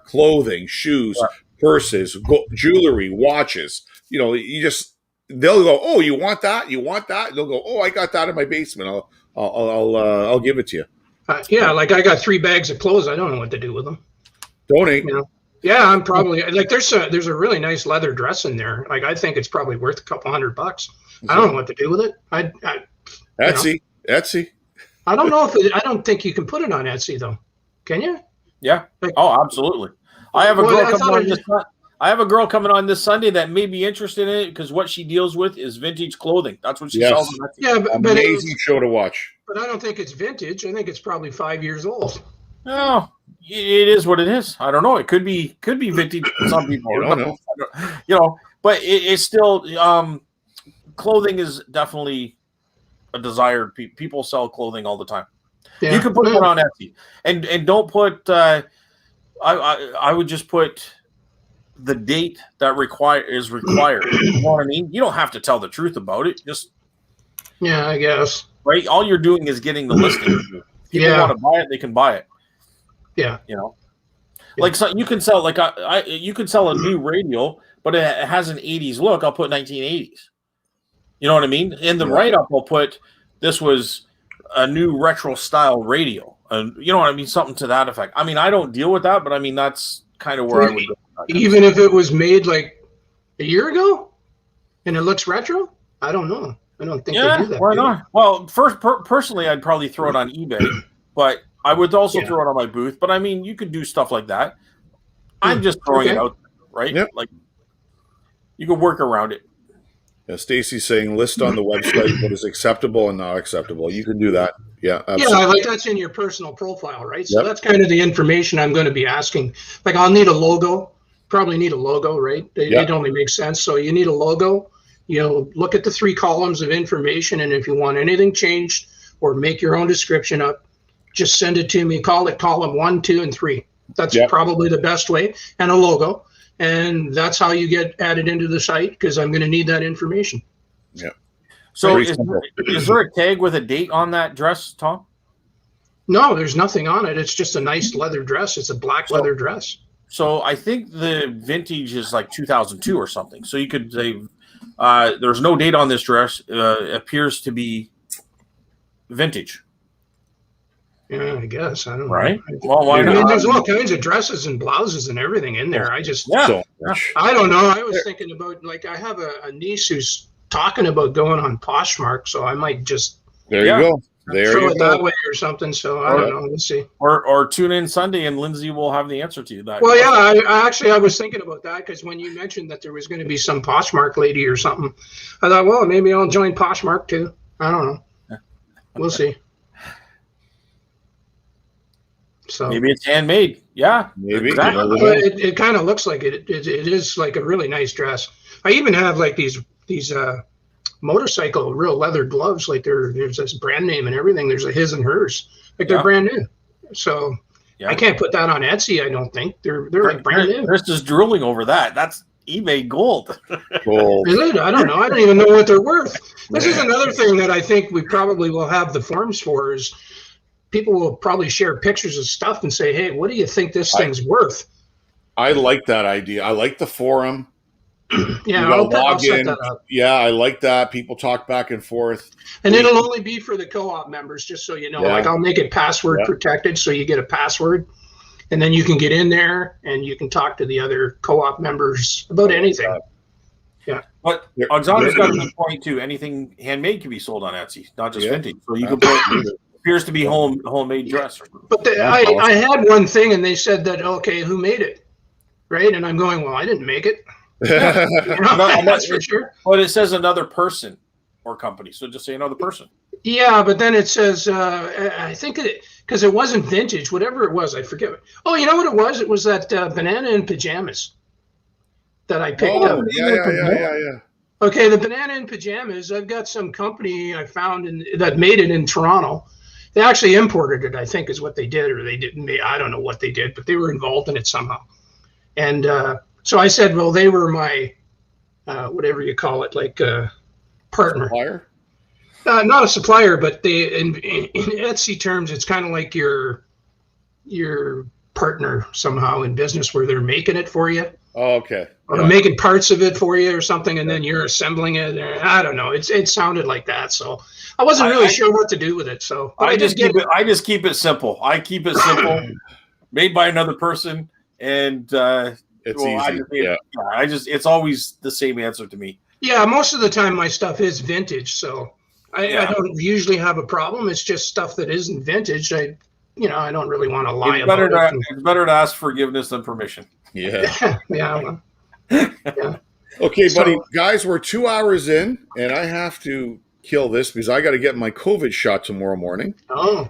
clothing, shoes, purses, jewelry, watches. You know, they'll go, oh, you want that? You want that? They'll go, oh, I got that in my basement. I'll give it to you. Like I got 3 bags of clothes. I don't know what to do with them. Donate. You know? Yeah, I'm probably like there's a really nice leather dress in there. Like I think it's probably worth a couple $100. I don't know what to do with it. Etsy. I don't know I don't think you can put it on Etsy though. Can you? Yeah. Absolutely. I have a girl coming on this Sunday that may be interested in it because what she deals with is vintage clothing. That's what she sells on Etsy. Yeah, but amazing show to watch. But I don't think it's vintage. I think it's probably 5 years old. No, it is what it is. I don't know. It could be vintage for some people. You don't know. You know, but it's still clothing is definitely a desired. People sell clothing all the time. Yeah. You can put it on Etsy, and don't put. I would just put the date that is required. You know what I mean? You don't have to tell the truth about it. Just I guess. Right. All you're doing is getting the listing. If people want to buy it, they can buy it. Yeah. You know, like so you can sell you could sell a new radio, but it has an 80s look. I'll put 1980s. You know what I mean? In the write-up, I'll put this was a new retro style radio. You know what I mean? Something to that effect. I mean, I don't deal with that, but I mean, that's kind of where I would go. Even if it was made like a year ago and it looks retro, I don't know. I don't think they do that. Why not? Well, personally, I'd probably throw it on eBay, but I would also throw it on my booth. But I mean, you could do stuff like that. I'm just throwing it out there, right? Yep. Like you could work around it. Yeah, Stacy's saying list on the website what is acceptable and not acceptable. You can do that. Yeah, absolutely. Yeah, like that's in your personal profile, right? So that's kind of the information I'm going to be asking. Like I'll need a logo, probably need a logo, right? It only makes sense. So you need a logo. Look at the 3 columns of information, and if you want anything changed or make your own description up, just send it to me. Call it column 1, 2, and 3. That's probably the best way, and a logo. And that's how you get added into the site, because I'm going to need that information. Yeah. So is there a tag with a date on that dress, Tom? No, there's nothing on it. It's just a nice leather dress. It's a black leather dress. So I think the vintage is like 2002 or something. So you could say there's no date on this dress. Appears to be vintage. I guess. I don't know. Right? Well, why not? There's all kinds of dresses and blouses and everything in there. I don't know. I was thinking about, I have a niece who's talking about going on Poshmark, so I might just there you go. Throw it that way or something. So I don't know. Let's see. Or tune in Sunday and Lindsay will have the answer to that. Well, yeah, I was thinking about that, because when you mentioned that there was going to be some Poshmark lady or something, I thought, well, maybe I'll join Poshmark too. I don't know. We'll see. So maybe it's handmade. Yeah, maybe. Exactly. It kind of looks like it. It is like a really nice dress. I even have like these motorcycle real leather gloves. Like there's this brand name and everything. There's a his and hers. Like they're brand new. So I can't put that on Etsy. I don't think they're like brand new. Chris is drooling over that. That's eBay gold. Is it? I don't know. I don't even know what they're worth. This is another thing that I think we probably will have the forums for, is people will probably share pictures of stuff and say, hey, what do you think this thing's worth? I like that idea. I like the forum. Yeah, I'll set that up. Yeah, I like that. People talk back and forth. And it'll only be for the co-op members, just so you know. Yeah. Like I'll make it password protected, so you get a password. And then you can get in there and you can talk to the other co-op members about anything. Yeah. But Oksana's got a good point too. Anything handmade can be sold on Etsy, not just vintage. So you can put appears to be homemade dress. But I had one thing and they said that, okay, who made it? Right? And I'm going, well, I didn't make it. That's for sure. But it says another person or company. So just say another person. Yeah, but then it says, I think because it wasn't vintage, whatever it was, I forget. Oh, you know what it was? It was that banana in pajamas that I picked up. Yeah. Okay, the banana in pajamas, I've got some company I found that made it in Toronto. They actually imported it, I think is what they did, or they didn't. I don't know what they did, but they were involved in it somehow. And so I said, well, they were my, whatever you call it, like partner. Supplier? Not a supplier, but in Etsy terms, it's kind of like your partner somehow in business, where they're making it for you. Oh, okay. Or making parts of it for you or something, and then you're assembling it. I don't know. It sounded like that, so I wasn't really sure what to do with it. So I just keep it simple. I keep it simple. Made by another person, and it's easy. It's always the same answer to me. Yeah, most of the time my stuff is vintage, so I don't usually have a problem. It's just stuff that isn't vintage. I don't really want to lie about it. It's better to ask forgiveness than permission. Yeah. Yeah. Okay, buddy. Guys, we're 2 hours in, and I have to kill this because I got to get my COVID shot tomorrow morning. Oh.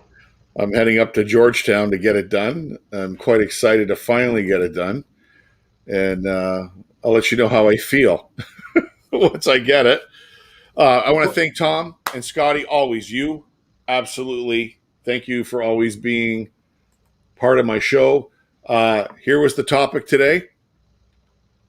I'm heading up to Georgetown to get it done. I'm quite excited to finally get it done. And I'll let you know how I feel once I get it. I want to thank Tom and Scotty, always you. Absolutely. Thank you for always being part of my show. Here was the topic today.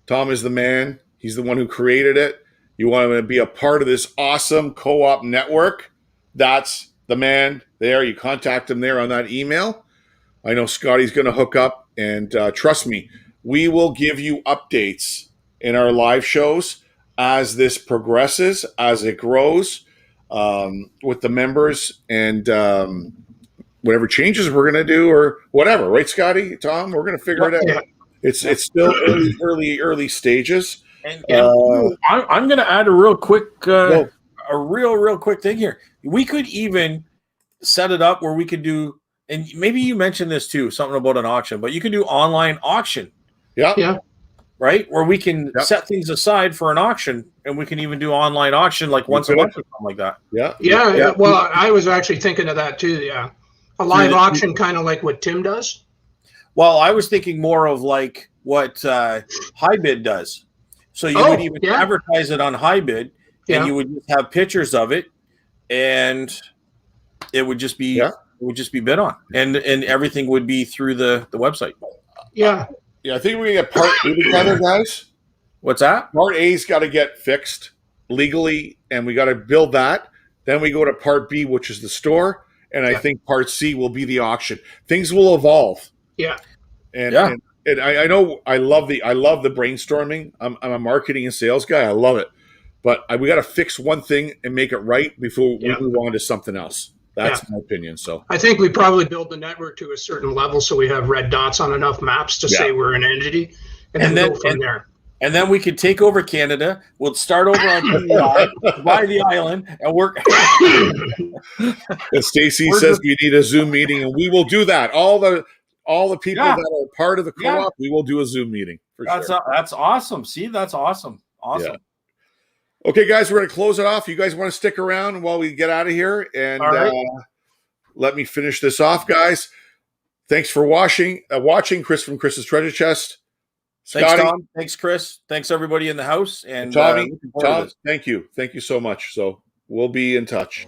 Tom is the man. He's the one who created it. You want to be a part of this awesome co-op network? That's the man there. You contact him there on that email. I know Scotty's going to hook up, and trust me, we will give you updates in our live shows as this progresses, as it grows with the members, and whatever changes we're going to do or whatever. Right, Scotty, Tom? We're going to figure it out. Yeah. It's still early stages. And I'm going to add a real quick thing here. We could even set it up where we could do, and maybe you mentioned this too, something about an auction, but you can do online auction. Yeah. Right? Where we can set things aside for an auction, and we can even do online auction like once a month or something like that. Yeah. Well, I was actually thinking of that too. Yeah. A live auction, kind of like what Tim does. Well, I was thinking more of like what Highbid does. So you would even advertise it on Highbid, and you would just have pictures of it, and it would just be bid on, and everything would be through the website. Yeah. I think we're gonna get part A together, guys. What's that? Part A's got to get fixed legally, and we got to build that. Then we go to part B, which is the store, and I think part C will be the auction. Things will evolve. Yeah. And I know I love the brainstorming. I'm a marketing and sales guy. I love it, but we got to fix one thing and make it right before we move on to something else. That's my opinion. So I think we probably build the network to a certain level so we have red dots on enough maps to say we're an entity, and then go from there. And then we could take over Canada. We'll start over on PEI, buy the island, and work. And Stacy says we need a Zoom meeting, and we will do that. All the people that are part of the co-op, we will do a Zoom meeting. That's awesome. See, that's awesome. Awesome. Yeah. Okay, guys, we're going to close it off. You guys want to stick around while we get out of here? And let me finish this off, guys. Thanks for watching. Chris from Chris's Treasure Chest. Scotty. Thanks, Tom. Thanks, Chris. Thanks, everybody in the house. And Tommy, Tom, thank you. Thank you so much. So we'll be in touch.